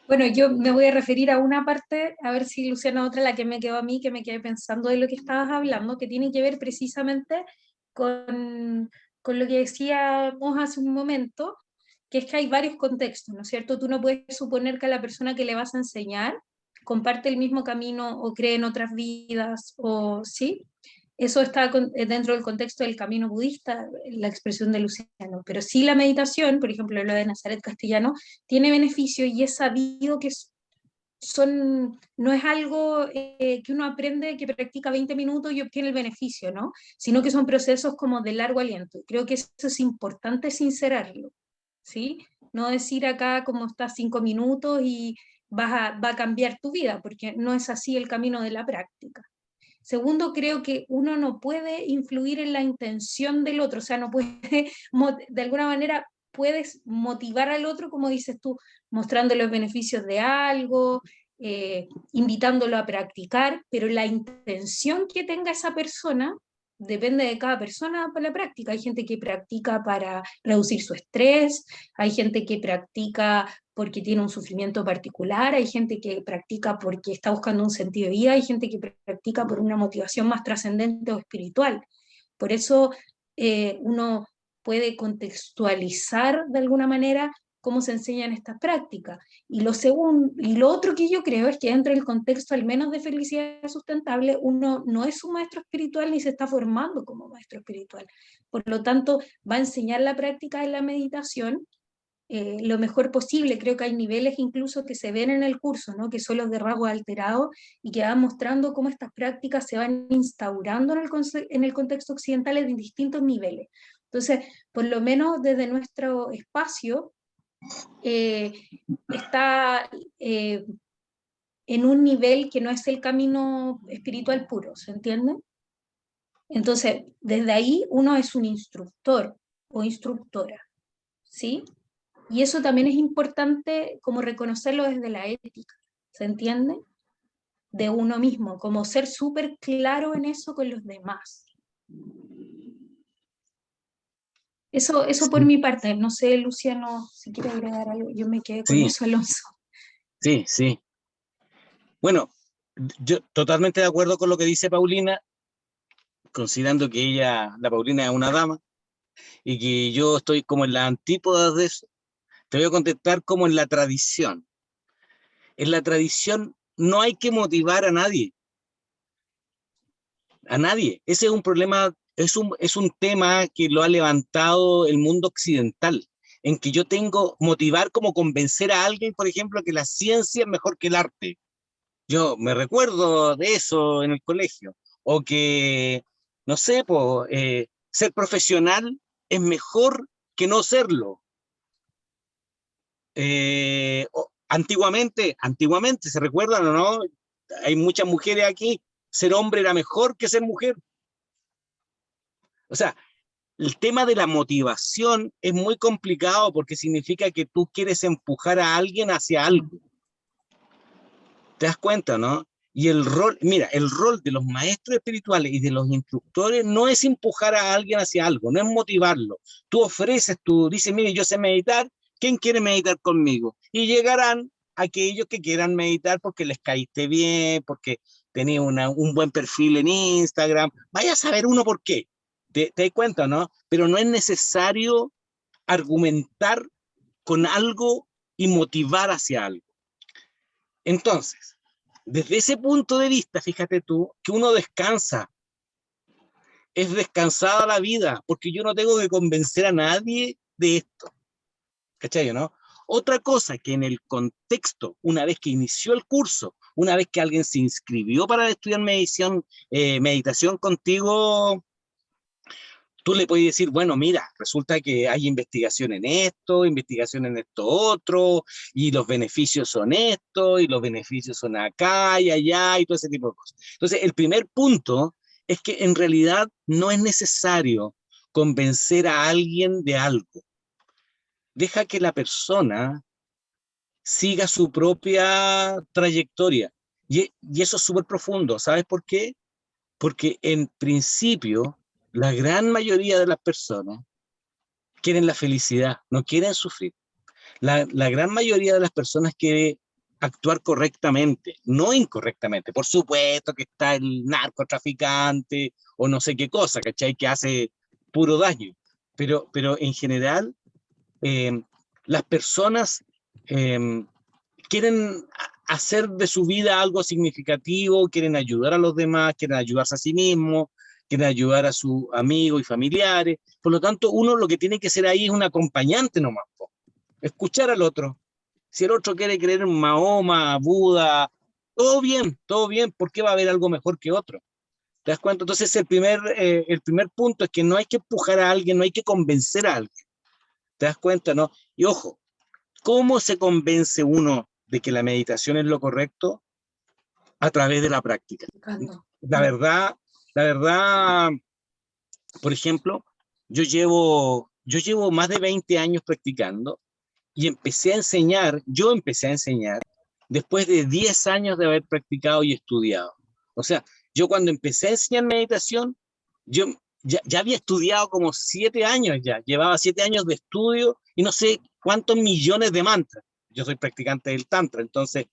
Bueno, yo me voy a referir a una parte, a ver si Luciana otra, la que me quedó a mí, que me quedé pensando de lo que estabas hablando, que tiene que ver precisamente con lo que decíamos hace un momento, que es que hay varios contextos, ¿no es cierto? Tú no puedes suponer que a la persona que le vas a enseñar comparte el mismo camino o cree en otras vidas, o sí. Eso está dentro del contexto del camino budista, la expresión de Luciano. Pero sí la meditación, por ejemplo, lo de Nazaret Castellano, tiene beneficio y es sabido que no es algo que uno aprende, que practica 20 minutos y obtiene el beneficio, ¿no? Sino que son procesos como de largo aliento. Creo que eso es importante sincerarlo, ¿sí? No decir acá como estás 5 minutos y va a cambiar tu vida, porque no es así el camino de la práctica. Segundo, creo que uno no puede influir en la intención del otro, o sea, no puede, de alguna manera, puedes motivar al otro, como dices tú, mostrando los beneficios de algo, invitándolo a practicar, pero la intención que tenga esa persona depende de cada persona para la práctica. Hay gente que practica para reducir su estrés, hay gente que practica porque tiene un sufrimiento particular, hay gente que practica porque está buscando un sentido de vida, hay gente que practica por una motivación más trascendente o espiritual. Por eso uno puede contextualizar de alguna manera cómo se enseñan estas prácticas. Y lo otro que yo creo es que dentro del contexto, al menos de felicidad sustentable, uno no es un maestro espiritual ni se está formando como maestro espiritual. Por lo tanto, va a enseñar la práctica de la meditación lo mejor posible. Creo que hay niveles incluso que se ven en el curso, ¿no? Que son los de rasgos alterados y que van mostrando cómo estas prácticas se van instaurando en el contexto occidental en distintos niveles. Entonces, por lo menos desde nuestro espacio, está en un nivel que no es el camino espiritual puro, ¿se entiende? Entonces, desde ahí uno es un instructor o instructora, ¿sí? Y eso también es importante como reconocerlo desde la ética, ¿se entiende? De uno mismo, como ser súper claro en eso con los demás. Eso por mi parte, no sé, Luciano, si quiere agregar algo, yo me quedé con Sí, eso, Alonso. sí, sí. Bueno, yo totalmente de acuerdo con lo que dice Paulina, considerando que la Paulina es una dama, y que yo estoy como en la antípoda de eso. Te voy a contestar como en la tradición. En la tradición no hay que motivar a nadie. A nadie. Ese es un problema, es un tema que lo ha levantado el mundo occidental, en que yo tengo motivar como convencer a alguien, por ejemplo, que la ciencia es mejor que el arte. Yo me recuerdo de eso en el colegio. O que, no sé, ser profesional es mejor que no serlo. Antiguamente, ¿se recuerdan o no? Hay muchas mujeres aquí, ser hombre era mejor que ser mujer. O sea, el tema de la motivación es muy complicado porque significa que tú quieres empujar a alguien hacia algo. ¿Te das cuenta, no? Y el rol de los maestros espirituales y de los instructores no es empujar a alguien hacia algo, no es motivarlo. Tú dices, mire, yo sé meditar, ¿quién quiere meditar conmigo? Y llegarán aquellos que quieran meditar porque les caíste bien, porque tenías un buen perfil en Instagram. Vaya a saber uno por qué. ¿Te das cuenta, no? Pero no es necesario argumentar con algo y motivar hacia algo. Entonces, desde ese punto de vista, fíjate tú, que uno descansa, es descansada la vida, porque yo no tengo que convencer a nadie de esto, ¿cachai, no? Otra cosa que en el contexto, una vez que inició el curso, una vez que alguien se inscribió para estudiar meditación contigo, tú le puedes decir, bueno, mira, resulta que hay investigación en esto otro, y los beneficios son estos, y los beneficios son acá y allá, y todo ese tipo de cosas. Entonces, el primer punto es que en realidad no es necesario convencer a alguien de algo. Deja que la persona siga su propia trayectoria. Y eso es súper profundo. ¿Sabes por qué? Porque en principio, la gran mayoría de las personas quieren la felicidad, no quieren sufrir. La gran mayoría de las personas quiere actuar correctamente, no incorrectamente. Por supuesto que está el narcotraficante o no sé qué cosa, ¿cachai? Que hace puro daño. Pero en general, las personas quieren hacer de su vida algo significativo, quieren ayudar a los demás, quieren ayudarse a sí mismos, quieren ayudar a sus amigos y familiares. Por lo tanto, uno lo que tiene que ser ahí es un acompañante nomás, po. Escuchar al otro. Si el otro quiere creer en Mahoma, Buda, todo bien, ¿por qué va a haber algo mejor que otro? ¿Te das cuenta? Entonces el primer punto es que no hay que empujar a alguien, no hay que convencer a alguien. ¿Te das cuenta? ¿No? Y ojo, ¿cómo se convence uno de que la meditación es lo correcto? A través de la práctica. La verdad, por ejemplo, yo llevo más de 20 años practicando y yo empecé a enseñar después de 10 años de haber practicado y estudiado. O sea, yo cuando empecé a enseñar meditación, yo ya había estudiado como 7 años ya, llevaba 7 años de estudio y no sé cuántos millones de mantras. Yo soy practicante del Tantra, entonces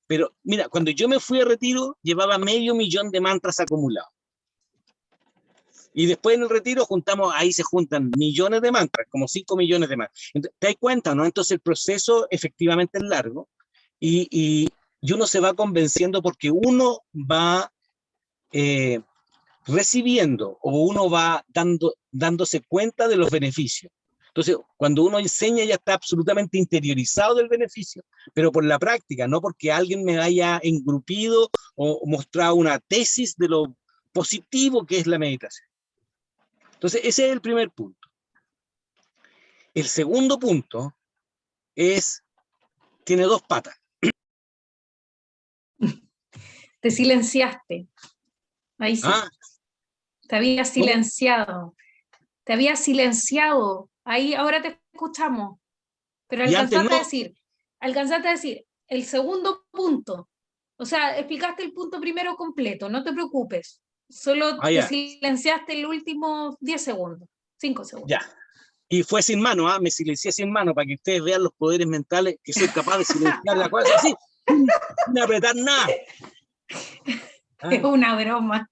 pero mira, cuando yo me fui a retiro, llevaba 500.000 de mantras acumulados. Y después en el retiro ahí se juntan millones de mantras, como 5 millones de mantras. Entonces, ¿te das cuenta, no? Entonces el proceso efectivamente es largo y uno se va convenciendo porque uno va recibiendo o uno va dándose cuenta de los beneficios. Entonces, cuando uno enseña ya está absolutamente interiorizado del beneficio, pero por la práctica, no porque alguien me haya engrupido o mostrado una tesis de lo positivo que es la meditación. Entonces, ese es el primer punto. El segundo punto tiene 2 patas. Te silenciaste. Ahí sí. Te había silenciado. Te había silenciado. Ahí ahora te escuchamos. Pero alcanzaste a decir el segundo punto. O sea, explicaste el punto primero completo, no te preocupes. Solo te silenciaste el último 10 segundos, 5 segundos. Ya. Y fue sin mano, me silencié sin mano para que ustedes vean los poderes mentales que soy capaz de silenciar la cosa así, sin apretar nada. Es una broma.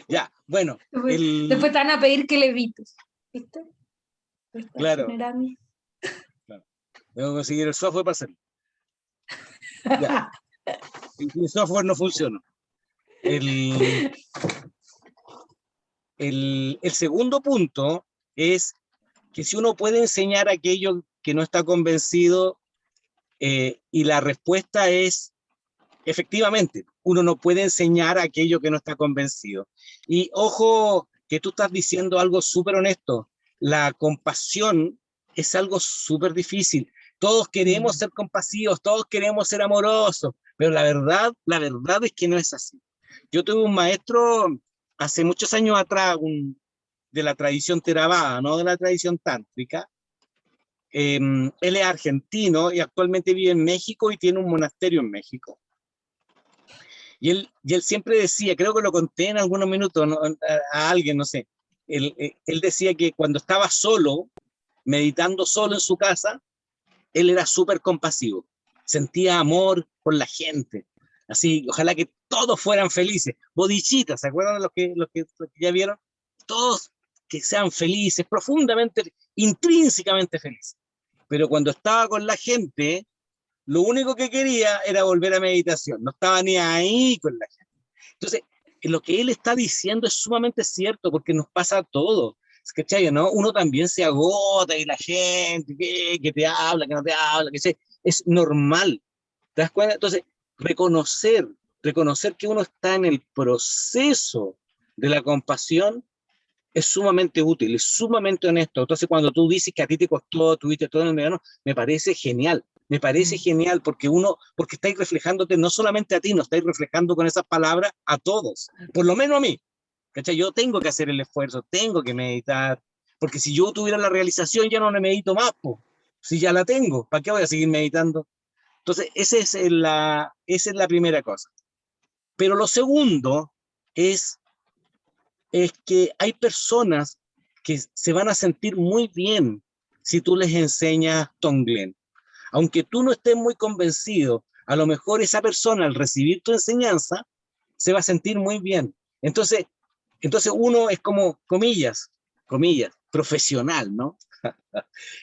Ya, bueno. Después te van a pedir que le evites. ¿Viste? Claro. Tengo que conseguir el software para hacerlo. Ya. El software no funciona. El segundo punto es que si uno puede enseñar aquello que no está convencido, y la respuesta es, efectivamente, uno no puede enseñar aquello que no está convencido. Y ojo, que tú estás diciendo algo súper honesto. La compasión es algo súper difícil. Todos queremos ser compasivos, todos queremos ser amorosos, pero la verdad es que no es así. Yo tuve un maestro hace muchos años atrás, de la tradición Theravada, no de la tradición tántrica. Él es argentino y actualmente vive en México y tiene un monasterio en México. Y él siempre decía, creo que lo conté en algunos minutos, ¿no? A alguien, no sé, él decía que cuando estaba solo, meditando solo en su casa, él era súper compasivo, sentía amor por la gente, así, ojalá que todos fueran felices, bodhicitas, ¿se acuerdan los que ya vieron? Todos que sean felices, profundamente, intrínsecamente felices. Pero cuando estaba con la gente, lo único que quería era volver a meditación, no estaba ni ahí con la gente. Entonces, lo que él está diciendo es sumamente cierto, porque nos pasa a todos, ¿cachai? ¿No? Uno también se agota y la gente que te habla, que no te habla, es normal, ¿te das cuenta? Entonces, reconocer que uno está en el proceso de la compasión es sumamente útil, es sumamente honesto. Entonces, cuando tú dices que a ti te costó, tuviste todo en el mediano, me parece genial porque estáis reflejándote no solamente a ti, no estáis reflejando con esas palabras a todos, por lo menos a mí. ¿Cachai? Yo tengo que hacer el esfuerzo, tengo que meditar, porque si yo tuviera la realización ya no me medito más, po. Si ya la tengo, ¿para qué voy a seguir meditando? Entonces, esa es la primera cosa. Pero lo segundo es que hay personas que se van a sentir muy bien si tú les enseñas Tonglen. Aunque tú no estés muy convencido, a lo mejor esa persona al recibir tu enseñanza se va a sentir muy bien. Entonces uno es como, comillas, profesional, ¿no?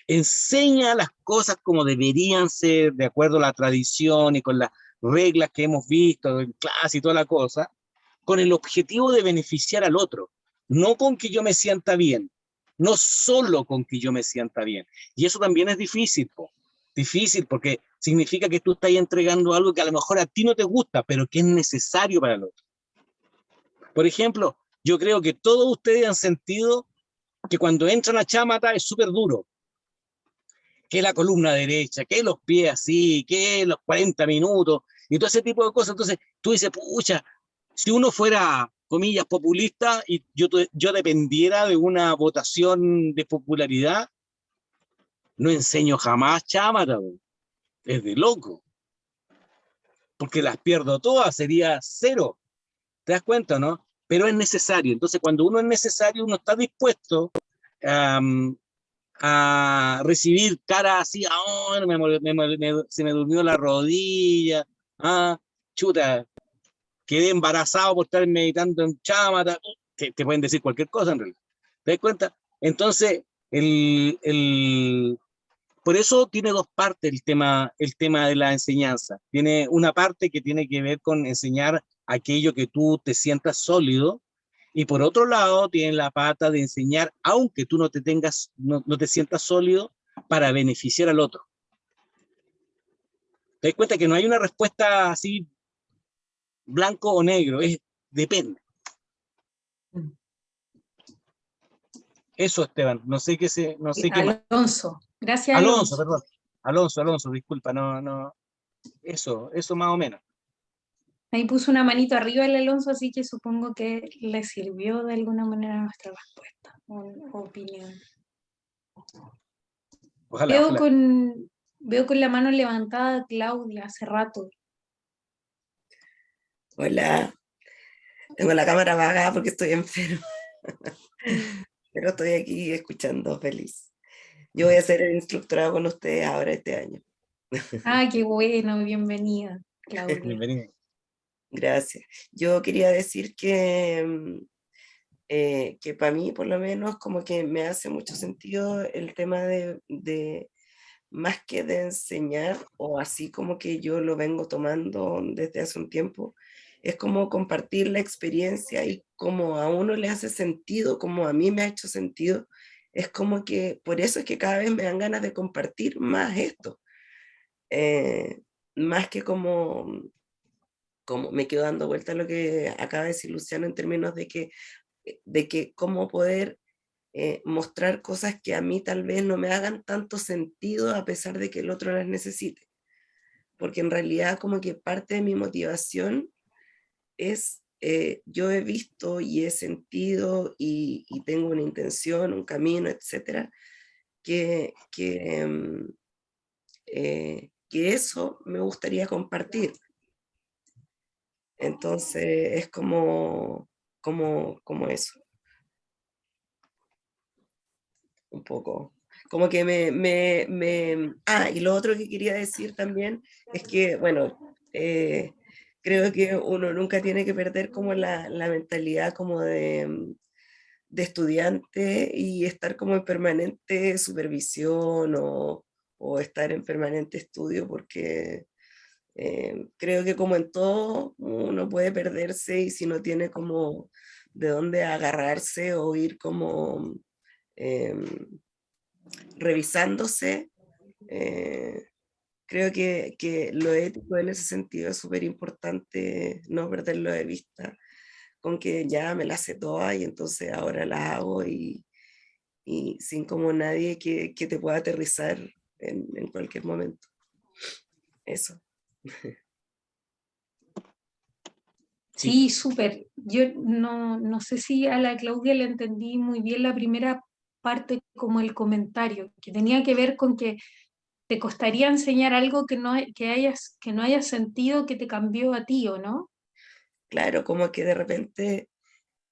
Enseña las cosas como deberían ser, de acuerdo a la tradición y con las reglas que hemos visto en clase y toda la cosa, con el objetivo de beneficiar al otro, no con que yo me sienta bien, no solo con que yo me sienta bien. Y eso también es difícil, difícil porque significa que tú estás entregando algo que a lo mejor a ti no te gusta, pero que es necesario para el otro. Por ejemplo, yo creo que todos ustedes han sentido que cuando entran a Chámata es súper duro, que la columna derecha, que los pies así, que los 40 minutos, y todo ese tipo de cosas. Entonces tú dices, pucha, si uno fuera, comillas, populista y yo dependiera de una votación de popularidad, no enseño jamás Chámata, es de loco, porque las pierdo todas, sería cero. ¿Te das cuenta, no? Pero es necesario. Entonces, cuando uno es necesario, uno está dispuesto a recibir cara así, oh, se me durmió la rodilla, ah, chuta, quedé embarazado por estar meditando en Chámata, te pueden decir cualquier cosa en realidad. ¿Te das cuenta? Entonces, por eso tiene dos partes el tema de la enseñanza. Tiene una parte que tiene que ver con enseñar aquello que tú te sientas sólido, y por otro lado tiene la pata de enseñar, aunque tú no te sientas sólido, para beneficiar al otro. Te das cuenta que no hay una respuesta así blanco o negro, depende. Eso, Esteban, no sé qué más. Alonso, gracias Alonso, Alonso. perdón. Alonso, disculpa, no. Eso más o menos. Ahí puso una manito arriba el Alonso, así que supongo que le sirvió de alguna manera nuestra respuesta o opinión. Ojalá. Veo con la mano levantada Claudia hace rato. Hola, tengo la cámara apagada porque estoy enfermo, pero estoy aquí escuchando feliz. Yo voy a ser el instructorado con ustedes ahora este año. Ah, qué bueno, bienvenida, Claudia. Bienvenida. Gracias. Yo quería decir que para mí, por lo menos, como que me hace mucho sentido el tema de más que de enseñar, o así como que yo lo vengo tomando desde hace un tiempo, es como compartir la experiencia y como a uno le hace sentido, como a mí me ha hecho sentido, es como que por eso es que cada vez me dan ganas de compartir más esto, más que como me quedo dando vuelta a lo que acaba de decir Luciano en términos de que cómo poder mostrar cosas que a mí tal vez no me hagan tanto sentido a pesar de que el otro las necesite. Porque en realidad como que parte de mi motivación es, yo he visto y he sentido y tengo una intención, un camino, etcétera, que eso me gustaría compartir. Entonces es como eso. Un poco. Como que y lo otro que quería decir también es que, bueno, creo que uno nunca tiene que perder como la mentalidad como de estudiante y estar como en permanente supervisión o estar en permanente estudio, porque creo que como en todo uno puede perderse y si no tiene como de dónde agarrarse o ir como revisándose, creo que lo ético en ese sentido es súper importante, no perderlo de vista, con que ya me la sé toda y entonces ahora la hago y sin como nadie que te pueda aterrizar en cualquier momento. Eso. Sí, súper. Yo no sé si a la Claudia le entendí muy bien la primera parte como el comentario, que tenía que ver con que te costaría enseñar algo que no hayas sentido que te cambió a ti, ¿o no? Claro, como que de repente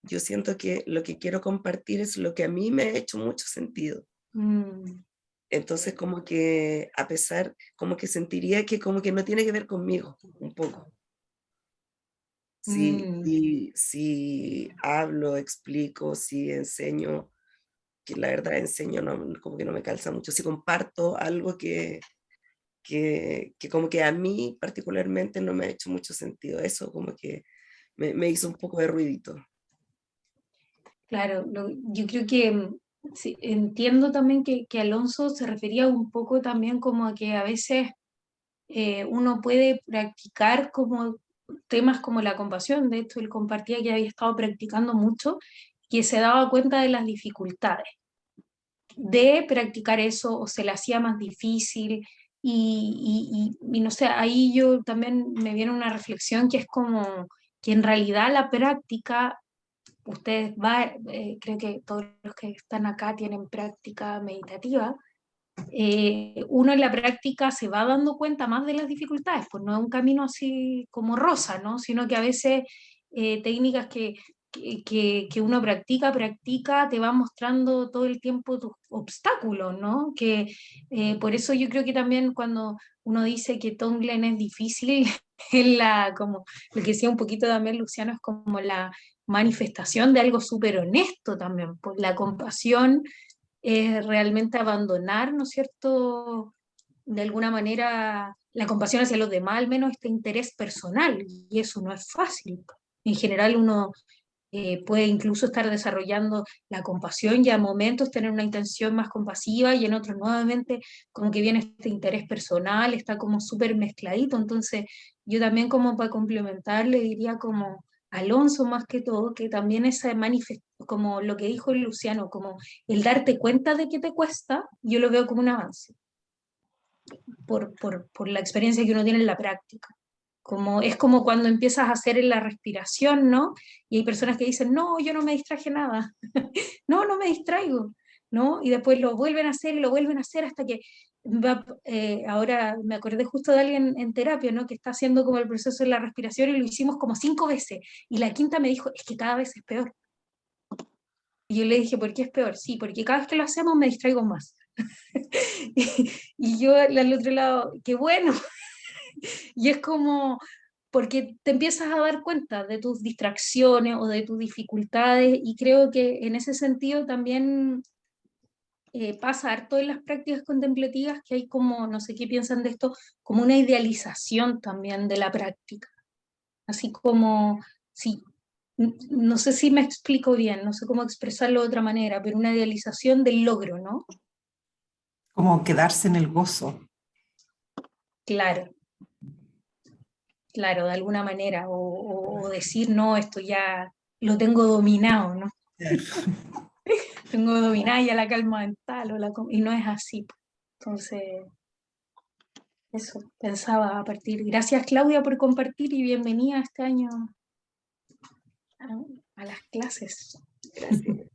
yo siento que lo que quiero compartir es lo que a mí me ha hecho mucho sentido. Entonces como que a pesar, como que sentiría que como que no tiene que ver conmigo, un poco. Si hablo, explico, si enseño, que la verdad enseño como que no me calza mucho. Si comparto algo que como que a mí particularmente no me ha hecho mucho sentido, eso como que me hizo un poco de ruidito. Claro, yo creo que sí, entiendo también que Alonso se refería un poco también como a que a veces uno puede practicar como temas como la compasión. De hecho, él compartía que había estado practicando mucho, que se daba cuenta de las dificultades de practicar eso o se le hacía más difícil. Y no sé, ahí yo también me viene una reflexión que es como que en realidad la práctica, creo que todos los que están acá tienen práctica meditativa, uno en la práctica se va dando cuenta más de las dificultades, pues no es un camino así como rosa, ¿no? Sino que a veces técnicas que uno practica, te va mostrando todo el tiempo tus obstáculos, ¿no? Por eso yo creo que también cuando uno dice que Tonglen es difícil, como lo que decía un poquito también Luciano, es como la manifestación de algo súper honesto también, pues la compasión es realmente abandonar, ¿no es cierto?, de alguna manera la compasión hacia los demás, al menos este interés personal, y eso no es fácil. En general uno puede incluso estar desarrollando la compasión y a momentos tener una intención más compasiva y en otros nuevamente como que viene este interés personal, está como súper mezcladito. Entonces yo también como para complementar le diría como Alonso más que todo, que también esa como lo que dijo el Luciano, como el darte cuenta de que te cuesta, yo lo veo como un avance por la experiencia que uno tiene en la práctica. Es como cuando empiezas a hacer en la respiración, ¿no? Y hay personas que dicen, no, yo no me distraje nada, no, no me distraigo, ¿no? Y después lo vuelven a hacer y lo vuelven a hacer hasta que ahora me acordé justo de alguien en terapia, ¿no? Que está haciendo como el proceso de la respiración y lo hicimos como 5 veces. Y la quinta me dijo, es que cada vez es peor. Y yo le dije, ¿por qué es peor? Sí, porque cada vez que lo hacemos me distraigo más. y yo al otro lado, qué bueno. Y es como, porque te empiezas a dar cuenta de tus distracciones o de tus dificultades y creo que en ese sentido también pasa harto en las prácticas contemplativas que hay como, no sé qué piensan de esto, como una idealización también de la práctica. Así como, sí, no sé si me explico bien, no sé cómo expresarlo de otra manera, pero una idealización del logro, ¿no? Como quedarse en el gozo. Claro. Claro, de alguna manera, o decir, no, esto ya lo tengo dominado, ¿no? Tengo dominada ya la calma mental, y no es así. Entonces, eso pensaba a partir. Gracias, Claudia, por compartir y bienvenida este año a las clases. Gracias.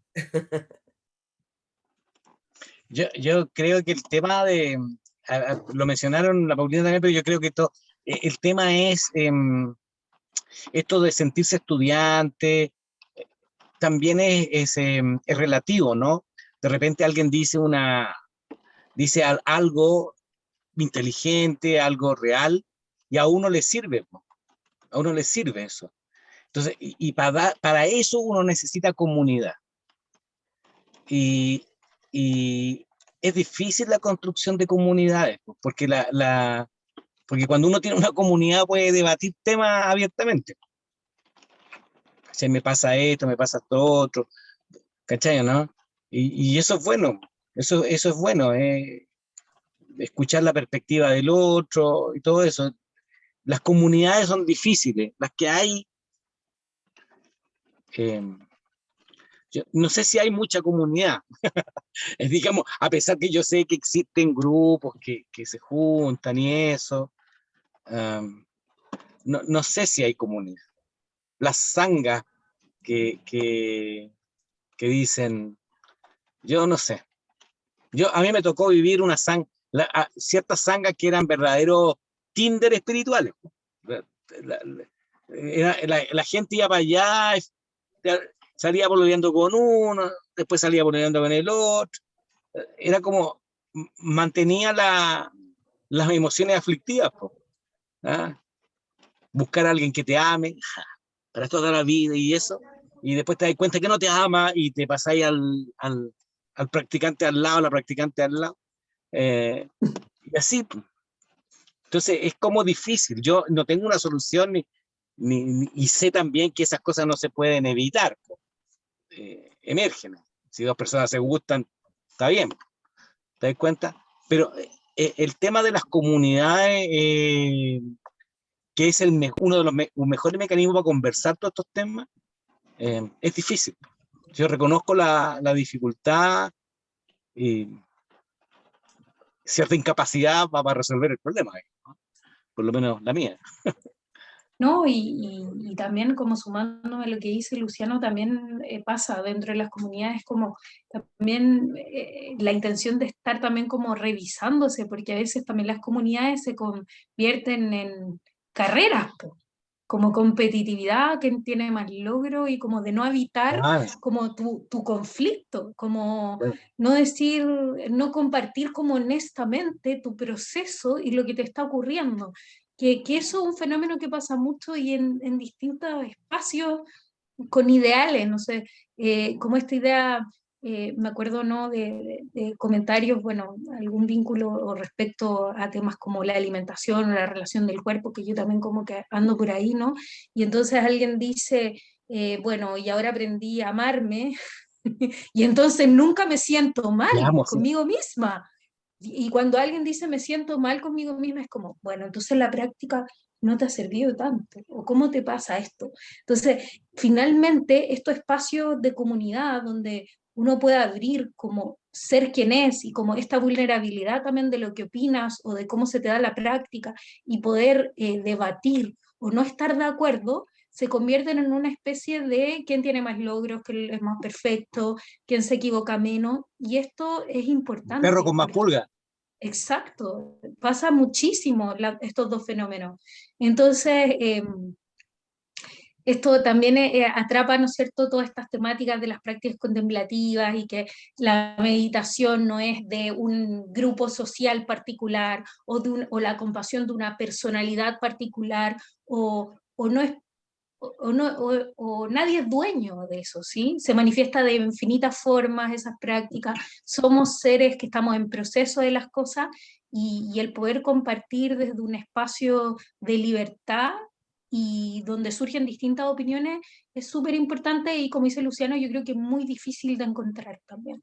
Yo creo que el tema de, lo mencionaron la Paulina también, pero yo creo que el tema es esto de sentirse estudiante, también es relativo, ¿no? De repente alguien dice algo inteligente, algo real, y a uno le sirve, a uno le sirve eso. Entonces, y para eso uno necesita comunidad. Y es difícil la construcción de comunidades, porque porque cuando uno tiene una comunidad puede debatir temas abiertamente. Si me pasa esto, me pasa esto otro, ¿cachai, no? Y eso es bueno, eso es bueno, escuchar la perspectiva del otro y todo eso. Las comunidades son difíciles, las que hay, yo no sé si hay mucha comunidad, digamos, a pesar que yo sé que existen grupos que se juntan y eso, no sé si hay comunidad. Las sangas que dicen, yo no sé. A mí me tocó vivir ciertas sangas que eran verdaderos Tinder espirituales. La gente iba para allá, salía pololeando con uno, después salía pololeando con el otro. Era como mantenía las emociones aflictivas, ¿ah? Buscar a alguien que te ame para toda la vida y eso, y después te das cuenta que no te ama y te pasáis al practicante al lado, a la practicante al lado, y así. Entonces es como difícil. Yo no tengo una solución y sé también que esas cosas no se pueden evitar. Emergen. Si dos personas se gustan, está bien. ¿Te das cuenta? Pero el tema de las comunidades, que es uno de los mejores mecanismos para conversar todos estos temas, es difícil. Yo reconozco la dificultad y cierta incapacidad para resolver el problema, ¿no? Por lo menos la mía. No, y también como sumándome a lo que dice Luciano, también pasa dentro de las comunidades como también la intención de estar también como revisándose, porque a veces también las comunidades se convierten en carreras, po, como competitividad, quién tiene más logro y como de no evitar Ah, como tu conflicto, como bueno. no decir, no compartir como honestamente tu proceso y lo que te está ocurriendo. Que eso es un fenómeno que pasa mucho y en distintos espacios con ideales, no sé, como esta idea, me acuerdo, ¿no? De comentarios, bueno, algún vínculo o respecto a temas como la alimentación o la relación del cuerpo, que yo también como que ando por ahí, ¿no? Y entonces alguien dice, bueno, y ahora aprendí a amarme, y entonces nunca me siento mal Ya, vamos, sí. conmigo misma. Y cuando alguien dice me siento mal conmigo misma, es como, bueno, entonces la práctica no te ha servido tanto, o cómo te pasa esto. Entonces, finalmente, estos espacios de comunidad donde uno puede abrir como ser quien es y como esta vulnerabilidad también de lo que opinas o de cómo se te da la práctica y poder debatir o no estar de acuerdo, se convierten en una especie de quién tiene más logros, quién es más perfecto, quién se equivoca menos, y esto es Perro importante con más porque pulga. exacto, pasa muchísimo estos dos fenómenos. Entonces, esto también atrapa, ¿no es cierto?, todas estas temáticas de las prácticas contemplativas y que la meditación no es de un grupo social particular o la compasión de una personalidad particular o no es o nadie es dueño de eso, ¿sí? Se manifiesta de infinitas formas esas prácticas, somos seres que estamos en proceso de las cosas y el poder compartir desde un espacio de libertad y donde surgen distintas opiniones es súper importante y como dice Luciano, yo creo que es muy difícil de encontrar también.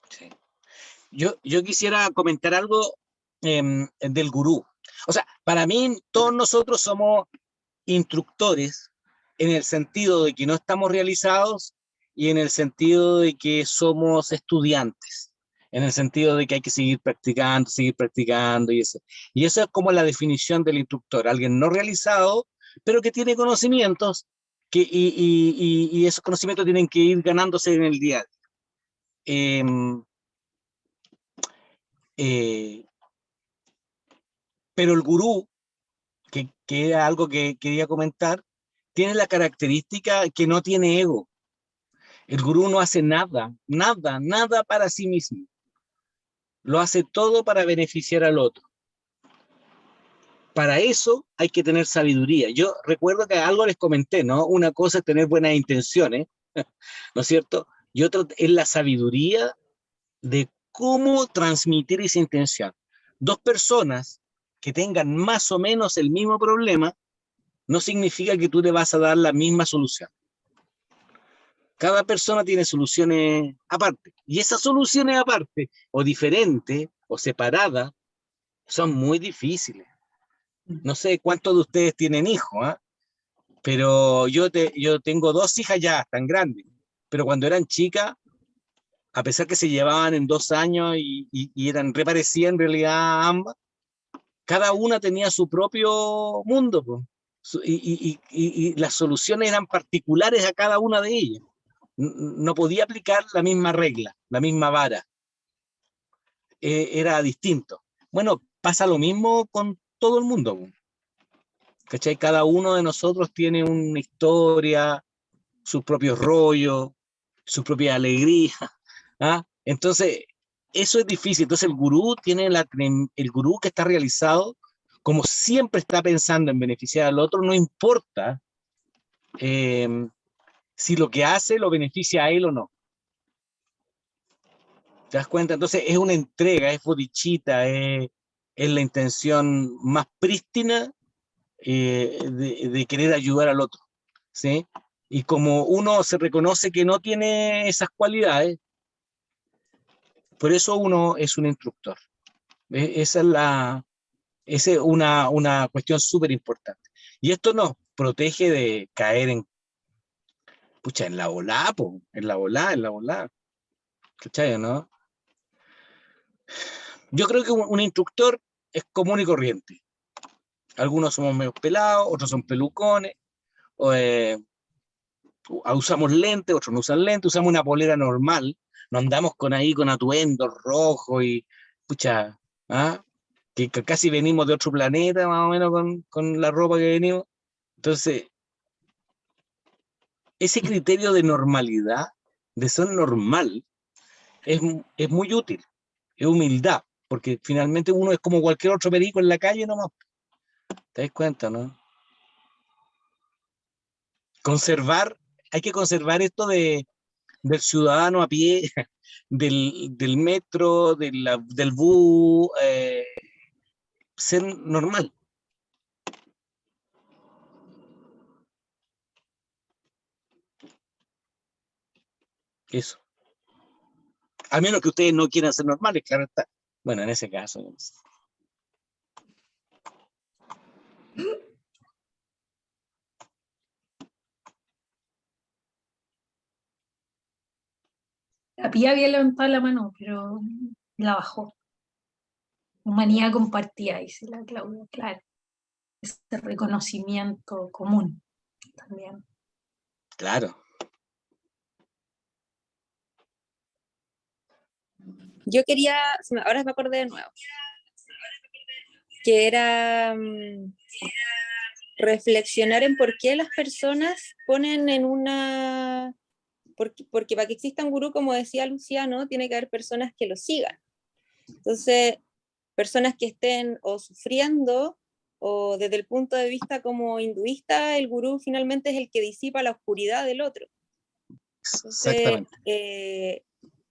Sí. Yo quisiera comentar algo del gurú. O sea, para mí todos nosotros somos instructores en el sentido de que no estamos realizados y en el sentido de que somos estudiantes, en el sentido de que hay que seguir practicando y eso. Y eso es como la definición del instructor, alguien no realizado, pero que tiene conocimientos y esos conocimientos tienen que ir ganándose en el día a día. Pero el gurú, que era algo que quería comentar, tiene la característica que no tiene ego. El gurú no hace nada para sí mismo. Lo hace todo para beneficiar al otro. Para eso hay que tener sabiduría. Yo recuerdo que algo les comenté, ¿no? Una cosa es tener buenas intenciones, ¿no es cierto? Y otra es la sabiduría de cómo transmitir esa intención. Dos personas que tengan más o menos el mismo problema no significa que tú le vas a dar la misma solución. Cada persona tiene soluciones aparte. Y esas soluciones aparte, o diferentes, o separadas, son muy difíciles. No sé cuántos de ustedes tienen hijos, ¿eh? Pero yo tengo dos hijas ya tan grandes. Pero cuando eran chicas, a pesar que se llevaban en 2 años y eran reparecidas en realidad ambas, cada una tenía su propio mundo, pues. Y las soluciones eran particulares a cada una de ellas. No podía aplicar la misma regla, la misma vara. Era distinto. Bueno, pasa lo mismo con todo el mundo, ¿cachai? Cada uno de nosotros tiene una historia, sus propios rollos, su propia alegría. ¿Ah? Entonces, eso es difícil. Entonces, el gurú que está realizado, como siempre está pensando en beneficiar al otro, no importa si lo que hace lo beneficia a él o no. ¿Te das cuenta? Entonces es una entrega, es bodichita, es la intención más prístina de querer ayudar al otro, ¿sí? Y como uno se reconoce que no tiene esas cualidades, por eso uno es un instructor. Esa es una cuestión súper importante. Y esto nos protege de caer en la volada, po, en la volada. ¿Cachai, no? Yo creo que un instructor es común y corriente. Algunos somos medio pelados, otros son pelucones, usamos lentes, otros no usan lentes, usamos una polera normal, no andamos con atuendos rojos y, pucha, ¿ah? Que casi venimos de otro planeta, más o menos, con la ropa que venimos. Entonces, ese criterio de normalidad, de ser normal, es muy útil, es humildad, porque finalmente uno es como cualquier otro perico en la calle nomás. ¿Te das cuenta, no? Hay que conservar esto del ciudadano a pie, del metro, del bus, ser normal. Eso. A menos que ustedes no quieran ser normales, claro está. Bueno, en ese caso. No sé. La Pía había levantado la mano, pero la bajó. Humanidad compartida, dice la Claudia, claro. Ese reconocimiento común también. Claro. Yo quería, ahora me acordé de nuevo, que era reflexionar en por qué las personas ponen en una... Porque para que exista un gurú, como decía Luciano, tiene que haber personas que lo sigan. Entonces, personas que estén o sufriendo, o desde el punto de vista como hinduista, el gurú finalmente es el que disipa la oscuridad del otro. Entonces, exactamente.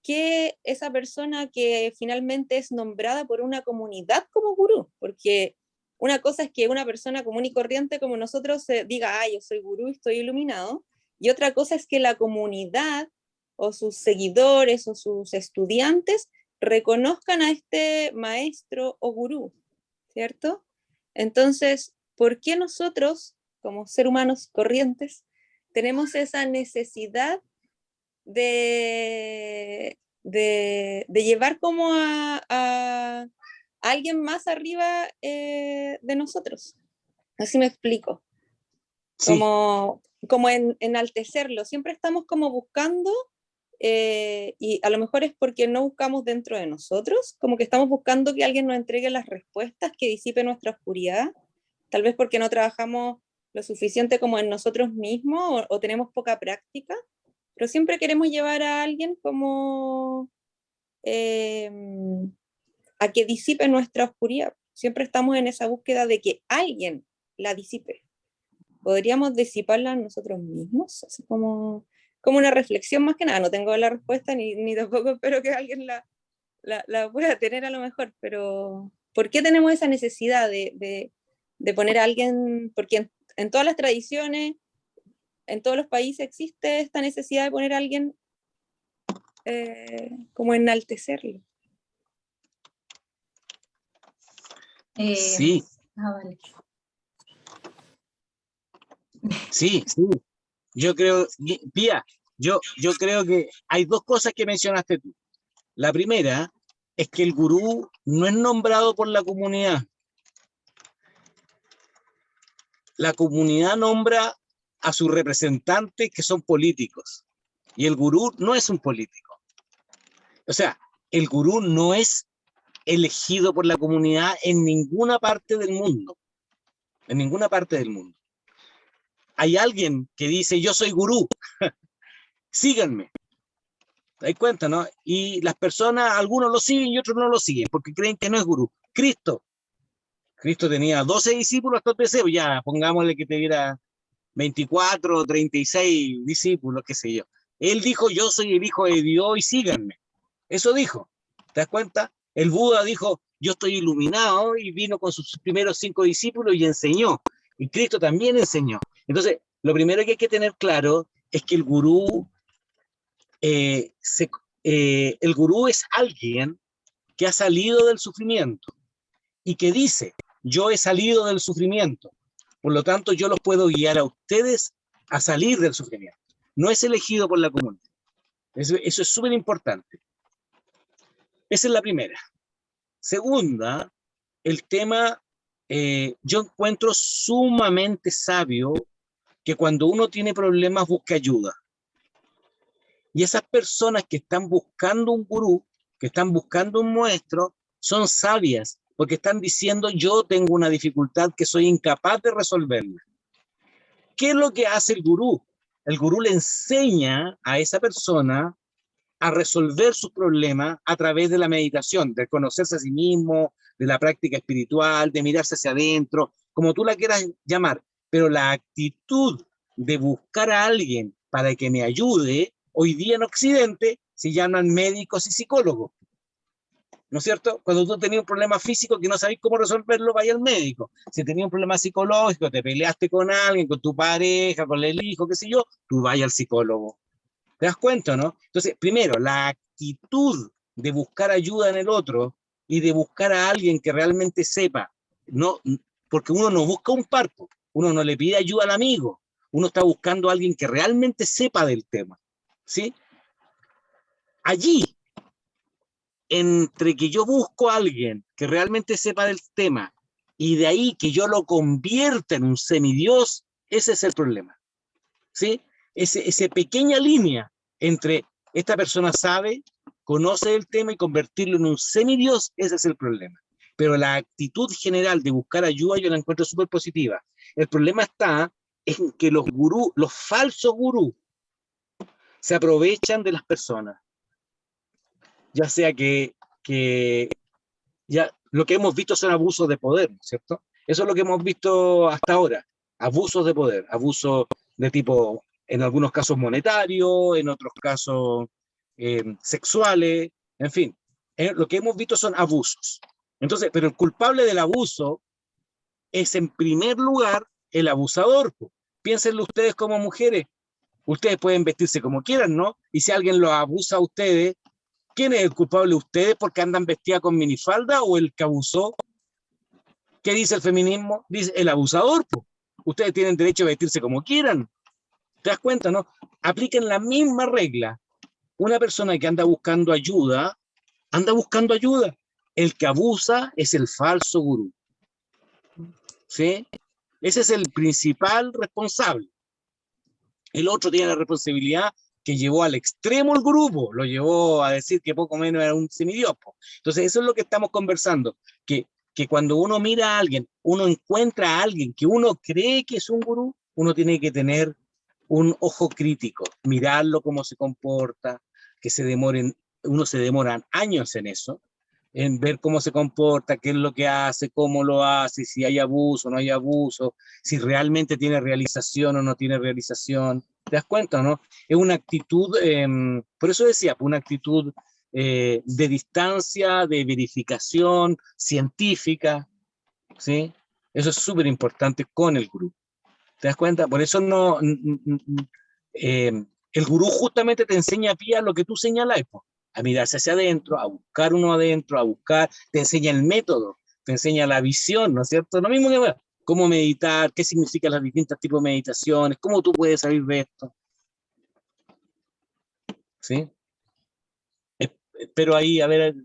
que esa persona que finalmente es nombrada por una comunidad como gurú, porque una cosa es que una persona común y corriente como nosotros diga, yo soy gurú y estoy iluminado, y otra cosa es que la comunidad o sus seguidores o sus estudiantes reconozcan a este maestro o gurú, ¿cierto? Entonces, ¿por qué nosotros, como seres humanos corrientes, tenemos esa necesidad de llevar como a alguien más arriba de nosotros? Así me explico. Sí. Como enaltecerlo. Siempre estamos como buscando, y a lo mejor es porque no buscamos dentro de nosotros, como que estamos buscando que alguien nos entregue las respuestas que disipe nuestra oscuridad, tal vez porque no trabajamos lo suficiente como en nosotros mismos o tenemos poca práctica, pero siempre queremos llevar a alguien como a que disipe nuestra oscuridad. Siempre estamos en esa búsqueda de que alguien la disipe. ¿Podríamos disiparla nosotros mismos? Así como una reflexión más que nada. No tengo la respuesta ni tampoco espero que alguien la pueda tener a lo mejor, pero ¿por qué tenemos esa necesidad de poner a alguien? Porque en todas las tradiciones, en todos los países existe esta necesidad de poner a alguien como enaltecerlo. Sí. Vale. Sí. Yo creo, Pía, yo creo que hay dos cosas que mencionaste tú. La primera es que el gurú no es nombrado por la comunidad. La comunidad nombra a sus representantes que son políticos. Y el gurú no es un político. O sea, el gurú no es elegido por la comunidad en ninguna parte del mundo. En ninguna parte del mundo. Hay alguien que dice, yo soy gurú, síganme. ¿Te das cuenta, no? Y las personas, algunos lo siguen y otros no lo siguen, porque creen que no es gurú. Cristo tenía 12 discípulos hasta el deseo, ya pongámosle que tuviera 24 o 36 discípulos, qué sé yo. Él dijo, yo soy el hijo de Dios y síganme. Eso dijo. ¿Te das cuenta? El Buda dijo, yo estoy iluminado, y vino con sus primeros 5 discípulos y enseñó. Y Cristo también enseñó. Entonces, lo primero que hay que tener claro es que el gurú, el gurú es alguien que ha salido del sufrimiento y que dice, yo he salido del sufrimiento, por lo tanto yo los puedo guiar a ustedes a salir del sufrimiento. No es elegido por la comunidad. Eso es súper importante. Esa es la primera. Segunda, el tema, yo encuentro sumamente sabio que cuando uno tiene problemas busque ayuda. Y esas personas que están buscando un gurú, que están buscando un maestro, son sabias, porque están diciendo, yo tengo una dificultad que soy incapaz de resolverla. ¿Qué es lo que hace el gurú? El gurú le enseña a esa persona a resolver sus problemas a través de la meditación, de conocerse a sí mismo, de la práctica espiritual, de mirarse hacia adentro, como tú la quieras llamar. Pero la actitud de buscar a alguien para que me ayude, hoy día en Occidente se llaman médicos y psicólogos. ¿No es cierto? Cuando tú tenías un problema físico que no sabes cómo resolverlo, vaya al médico. Si tenías un problema psicológico, te peleaste con alguien, con tu pareja, con el hijo, qué sé yo, tú vaya al psicólogo. ¿Te das cuenta, no? Entonces, primero, la actitud de buscar ayuda en el otro y de buscar a alguien que realmente sepa, no, porque uno no busca un parco, uno no le pide ayuda al amigo, uno está buscando a alguien que realmente sepa del tema, ¿sí? Allí, entre que yo busco a alguien que realmente sepa del tema y de ahí que yo lo convierta en un semidios, ese es el problema, ¿sí? Esa pequeña línea entre esta persona sabe, conoce el tema y convertirlo en un semidios, ese es el problema. Pero la actitud general de buscar ayuda yo la encuentro súper positiva. El problema está en que los gurús, los falsos gurús, se aprovechan de las personas. Ya sea que ya lo que hemos visto son abusos de poder, ¿no es cierto? Eso es lo que hemos visto hasta ahora, abusos de poder, abusos de tipo, en algunos casos monetarios, en otros casos sexuales, en fin, lo que hemos visto son abusos. Entonces, pero el culpable del abuso es en primer lugar el abusador. Piénsenlo ustedes como mujeres, ustedes pueden vestirse como quieran, ¿no? Y si alguien los abusa a ustedes, ¿quién es el culpable? ¿Ustedes porque andan vestidas con minifalda o el que abusó? ¿Qué dice el feminismo? Dice el abusador. Po. Ustedes tienen derecho a vestirse como quieran. ¿Te das cuenta, no? Apliquen la misma regla. Una persona que anda buscando ayuda, anda buscando ayuda. El que abusa es el falso gurú. ¿Sí? Ese es el principal responsable. El otro tiene la responsabilidad que llevó al extremo el grupo, lo llevó a decir que poco menos era un semidios. Entonces eso es lo que estamos conversando, que cuando uno mira a alguien, uno encuentra a alguien que uno cree que es un gurú, uno tiene que tener un ojo crítico, mirarlo cómo se comporta, que uno se demora años en eso, en ver cómo se comporta, qué es lo que hace, cómo lo hace, si hay abuso o no hay abuso, si realmente tiene realización o no tiene realización. ¿Te das cuenta, no? Es una actitud, por eso decía, una actitud de distancia, de verificación científica, ¿sí? Eso es súper importante con el gurú. ¿Te das cuenta? Por eso el gurú justamente te enseña a pie lo que tú señalas, a mirarse hacia adentro, a buscar uno adentro, a buscar, te enseña el método, te enseña la visión, ¿no es cierto? Lo mismo que, bueno, cómo meditar, qué significan los distintos tipos de meditaciones, cómo tú puedes salir de esto. ¿Sí? Espero ahí haber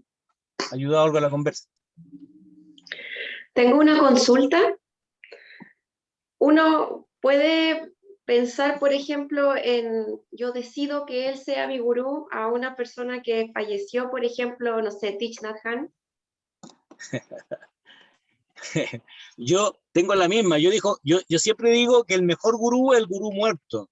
ayudado algo a la conversa. Tengo una consulta. Uno puede pensar, por ejemplo, en yo decido que él sea mi gurú a una persona que falleció, por ejemplo, no sé, Thich Nhat Hanh. Yo tengo la misma, yo siempre digo que el mejor gurú es el gurú muerto.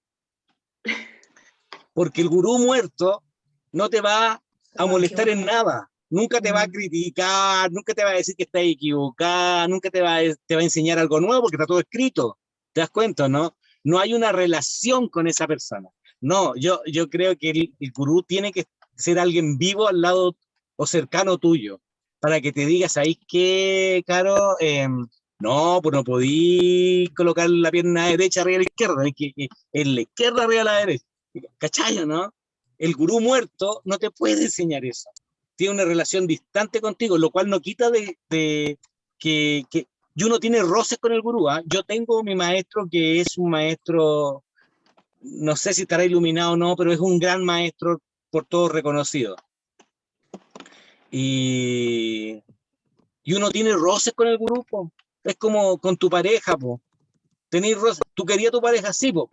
Porque el gurú muerto no te va a molestar en nada, nunca te va a criticar, nunca te va a decir que estás equivocada, nunca te va a enseñar algo nuevo porque está todo escrito. ¿Te das cuenta, no? No hay una relación con esa persona. No, yo creo que el gurú tiene que ser alguien vivo al lado o cercano tuyo, para que te digas, ahí que, Caro, no, pues no podí colocar la pierna derecha arriba de la izquierda, hay que en la izquierda arriba de la derecha. ¿Cachai, no? El gurú muerto no te puede enseñar eso. Tiene una relación distante contigo, lo cual no quita que y uno tiene roces con el gurú. ¿Ah? Yo tengo mi maestro que es un maestro, no sé si estará iluminado o no, pero es un gran maestro por todos reconocido. Y uno tiene roces con el gurú, po. Es como con tu pareja, po. Tenéis roces. Tú querías tu pareja así, po,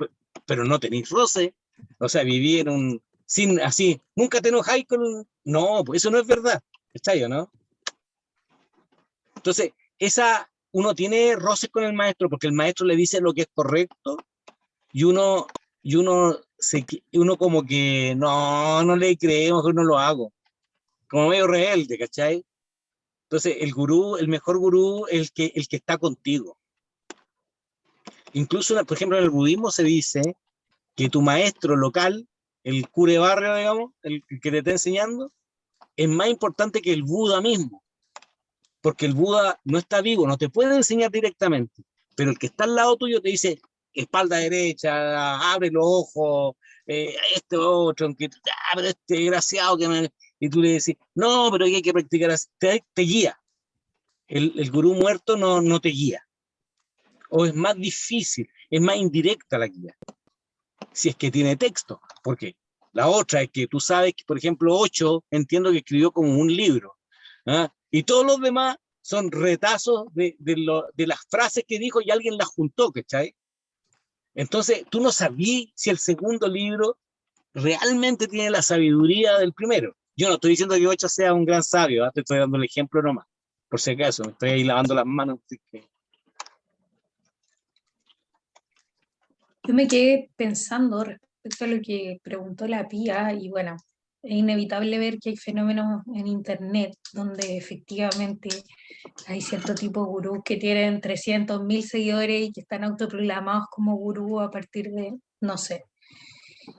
pero no tenéis roces. O sea, vivieron sin así. Nunca te enojáis con. No, pues eso no es verdad. ¿Está yo, no? Entonces, uno tiene roces con el maestro porque el maestro le dice lo que es correcto y uno como que no le cree, mejor no lo hago. Como medio rebelde, ¿cachai? Entonces, el mejor gurú es el que está contigo. Incluso, por ejemplo, en el budismo se dice que tu maestro local, el cura de barrio, digamos, el que te está enseñando, es más importante que el Buda mismo. Porque el Buda no está vivo, no te puede enseñar directamente. Pero el que está al lado tuyo te dice, espalda derecha, abre los ojos, este otro, aunque, pero este desgraciado que me... Y tú le decís, no, pero hay que practicar así. Te guía. El gurú muerto no te guía. O es más difícil, es más indirecta la guía. Si es que tiene texto. Porque la otra es que tú sabes que, por ejemplo, Ocho, entiendo que escribió como un libro. ¿Ah? Y todos los demás son retazos de las frases que dijo y alguien las juntó, ¿cachai? Entonces, tú no sabías si el segundo libro realmente tiene la sabiduría del primero. Yo no estoy diciendo que Ocho sea un gran sabio, ¿eh? Te estoy dando el ejemplo nomás, por si acaso, me estoy ahí lavando las manos. Yo me quedé pensando respecto a lo que preguntó la Pía, y bueno, es inevitable ver que hay fenómenos en Internet donde efectivamente hay cierto tipo de gurús que tienen 300.000 seguidores y que están autoproclamados como gurú a partir de, no sé.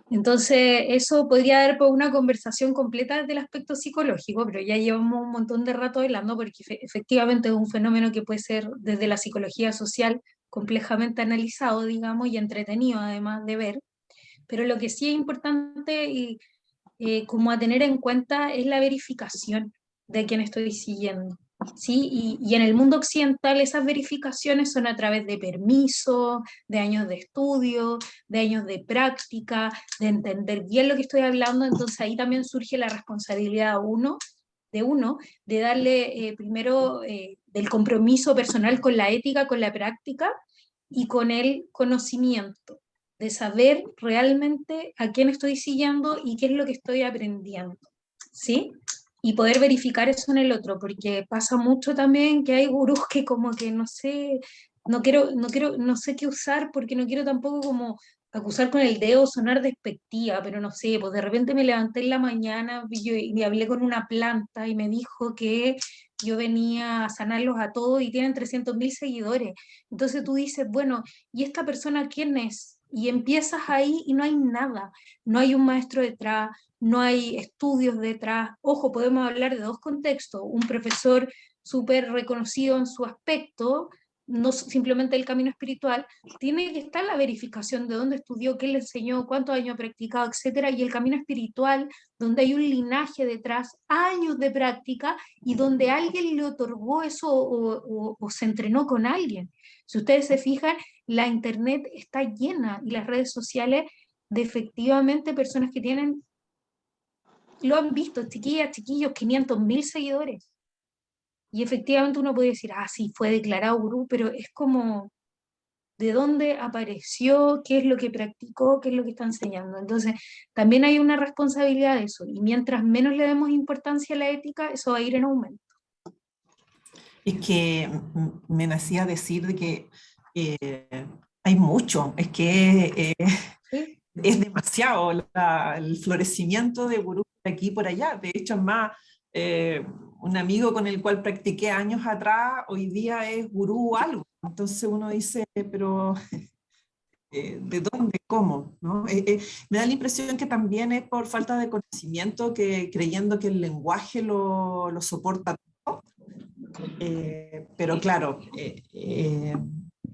Entonces, eso podría dar por una conversación completa del aspecto psicológico, pero ya llevamos un montón de rato hablando porque efectivamente es un fenómeno que puede ser desde la psicología social complejamente analizado, digamos, y entretenido además de ver. Pero lo que sí es importante y como a tener en cuenta es la verificación de a quién estoy siguiendo. ¿Sí? Y en el mundo occidental esas verificaciones son a través de permisos, de años de estudio, de años de práctica, de entender bien lo que estoy hablando, entonces ahí también surge la responsabilidad de uno, de darle primero del compromiso personal con la ética, con la práctica y con el conocimiento, de saber realmente a quién estoy siguiendo y qué es lo que estoy aprendiendo, ¿sí? Y poder verificar eso en el otro, porque pasa mucho también que hay gurús que como que no sé, no sé qué usar porque no quiero tampoco como acusar con el dedo, sonar despectiva, pero no sé, pues de repente me levanté en la mañana y hablé con una planta y me dijo que yo venía a sanarlos a todos y tienen 300.000 seguidores. Entonces tú dices, bueno, ¿y esta persona quién es? Y empiezas ahí y no hay nada, no hay un maestro detrás, no hay estudios detrás. Ojo, podemos hablar de dos contextos, un profesor súper reconocido en su aspecto, no simplemente el camino espiritual, tiene que estar la verificación de dónde estudió, qué le enseñó, cuántos años ha practicado, etcétera, y el camino espiritual, donde hay un linaje detrás, años de práctica, y donde alguien le otorgó eso o se entrenó con alguien. Si ustedes se fijan, la internet está llena y las redes sociales de efectivamente personas que tienen, lo han visto, chiquillas, chiquillos, 500.000 seguidores. Y efectivamente uno puede decir, ah, sí, fue declarado gurú, pero es como, ¿de dónde apareció? ¿Qué es lo que practicó? ¿Qué es lo que está enseñando? Entonces, también hay una responsabilidad de eso. Y mientras menos le demos importancia a la ética, eso va a ir en aumento. Es que me nacía decir de que hay mucho, es que ¿Sí? es demasiado el florecimiento de gurús de aquí y por allá. De hecho, es más, un amigo con el cual practiqué años atrás, hoy día es gurú algo. Entonces uno dice, pero ¿de dónde? ¿Cómo? ¿No? Me da la impresión que también es por falta de conocimiento, que creyendo que el lenguaje lo soporta todo. Pero claro,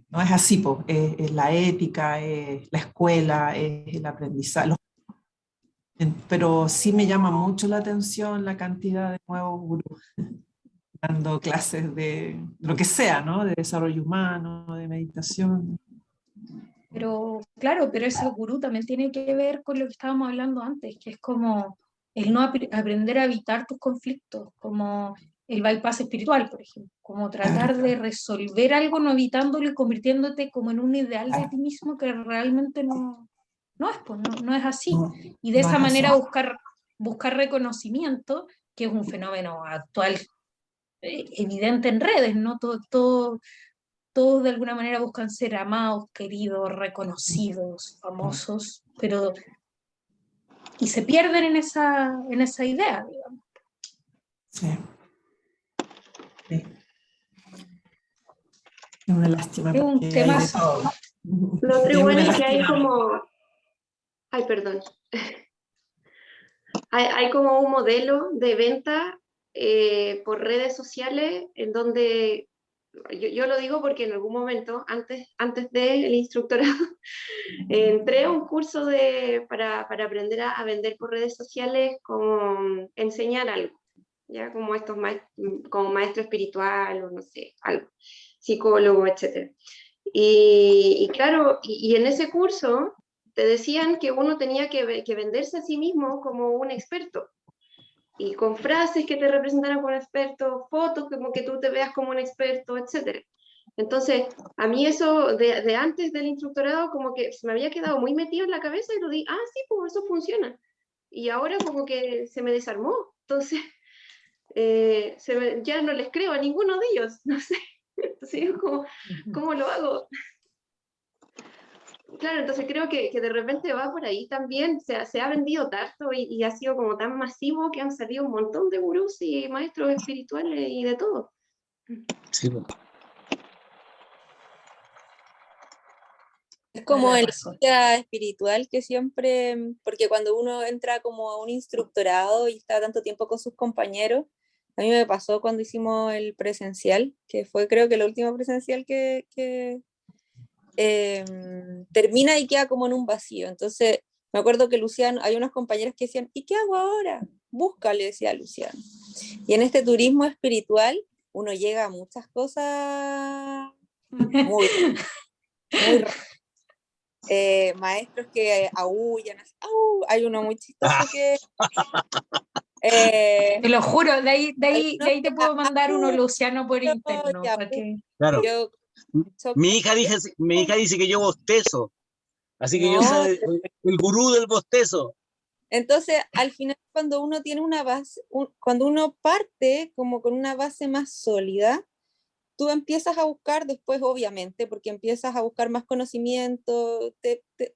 no es así, po. Es la ética, es la escuela, es el aprendizaje. Pero sí me llama mucho la atención la cantidad de nuevos gurús dando clases de lo que sea, ¿no? De desarrollo humano, de meditación. Pero claro, pero ese gurú también tiene que ver con lo que estábamos hablando antes, que es como el no aprender a evitar tus conflictos, como el bypass espiritual, por ejemplo, como tratar de resolver algo no evitándolo y convirtiéndote como en un ideal de ti mismo que realmente no es, pues, no es así. Y de No esa es manera así. buscar reconocimiento, que es un fenómeno actual evidente en redes, ¿no? Todos de alguna manera buscan ser amados, queridos, reconocidos, famosos, pero y se pierden en esa idea, digamos. Sí. Sí. Es una lástima Es un porque hay tema. de todo. Lo otro Es igual una es que hay lástima. como, ay, perdón, hay como un modelo de venta por redes sociales en donde, yo lo digo porque en algún momento, antes del instructorado, entré a un curso para aprender a vender por redes sociales, como enseñar algo, ya como como maestro espiritual o no sé, algo, psicólogo, etc. Y claro, y en ese curso te decían que uno tenía que venderse a sí mismo como un experto, y con frases que te representaran como un experto, fotos como que tú te veas como un experto, etc. Entonces, a mí eso de antes del instructorado como que se me había quedado muy metido en la cabeza y lo di, sí, pues eso funciona. Y ahora como que se me desarmó. Entonces, ya no les creo a ninguno de ellos, no sé. Entonces, yo como, ¿cómo lo hago? Claro, entonces creo que de repente va por ahí también, se ha vendido tanto y ha sido como tan masivo que han salido un montón de gurús y maestros espirituales y de todo. Sí. Es como el Razón. guía espiritual que siempre, porque cuando uno entra como a un instructorado y está tanto tiempo con sus compañeros, a mí me pasó cuando hicimos el presencial, que fue creo que el último presencial que termina y queda como en un vacío. Entonces, me acuerdo que Luciano, hay unos compañeros que decían, ¿y qué hago ahora? Busca, le decía Luciano. Y en este turismo espiritual, uno llega a muchas cosas muy, muy raras. Maestros que aúllan, hay uno muy chistoso que... Te lo juro, de ahí algunos te que puedo mandar uno, Luciano, por interno, para que... Claro. yo, Mi hija dice que yo bostezo, así que yo no, soy el gurú del bostezo. entonces al final cuando uno tiene una base, cuando uno parte como con una base más sólida, tú empiezas a buscar después, obviamente, porque empiezas a buscar más conocimiento,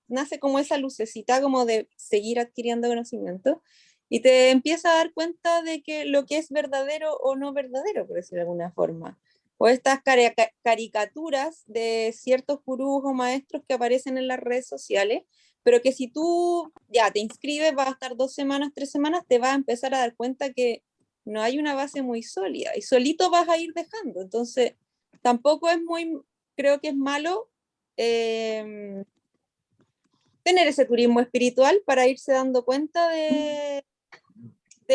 nace como esa lucecita como de seguir adquiriendo conocimiento, y te empiezas a dar cuenta de que lo que es verdadero o no verdadero, por decirlo de alguna forma. O estas caricaturas de ciertos gurús o maestros que aparecen en las redes sociales, pero que si tú ya te inscribes, vas a estar 2 semanas, 3 semanas, te vas a empezar a dar cuenta que no hay una base muy sólida y solito vas a ir dejando. Entonces, tampoco es muy, creo que es malo tener ese turismo espiritual para irse dando cuenta de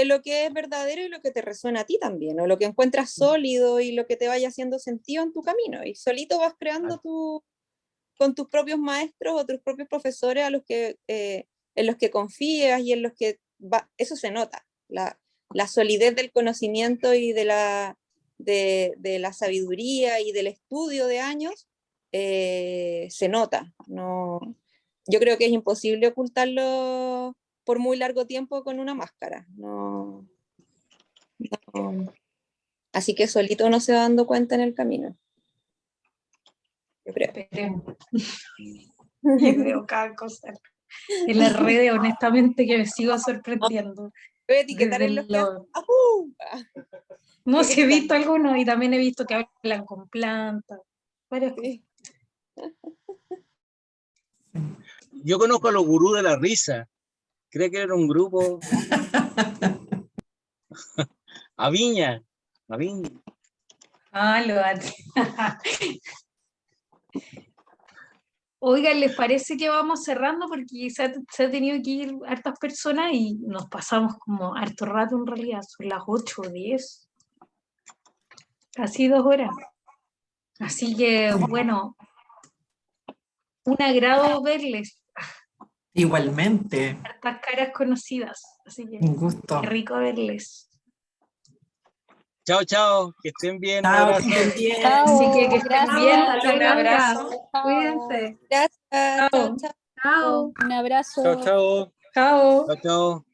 lo que es verdadero y lo que te resuena a ti también, o lo que encuentras sólido y lo que te vaya haciendo sentido en tu camino. Y solito vas creando con tus propios maestros o tus propios profesores a los que, en los que confías y en los que eso se nota, la solidez del conocimiento y de la sabiduría y del estudio de años se nota. No, yo creo que es imposible ocultarlo por muy largo tiempo con una máscara. No. Así que solito uno se va dando cuenta en el camino. Yo creo. Esperemos. Yo veo cada cosa en las redes, honestamente, que me sigo sorprendiendo. Voy a etiquetar Desde en los que hacen. No sé, he visto algunos y también he visto que hablan con plantas, varias cosas. Sí. Yo conozco a los gurús de la risa. Creo que era un grupo. Aviña. Ah, Oigan, ¿les parece que vamos cerrando? Porque se ha tenido que ir hartas personas y nos pasamos como harto rato en realidad, son las 8 o 10, casi 2 horas. Así que, bueno, un agrado verles, Igualmente, hartas caras conocidas, así que un gusto. qué rico verles. Chao, chao. Que estén bien. Un Chao, abrazo. que estén bien. Así que estén Gracias, bien, hasta un luego. abrazo. Chao. Cuídense. Gracias. Chao. Chao, chao. Chao. Un abrazo. Chao, chao. Chao. Chao, chao.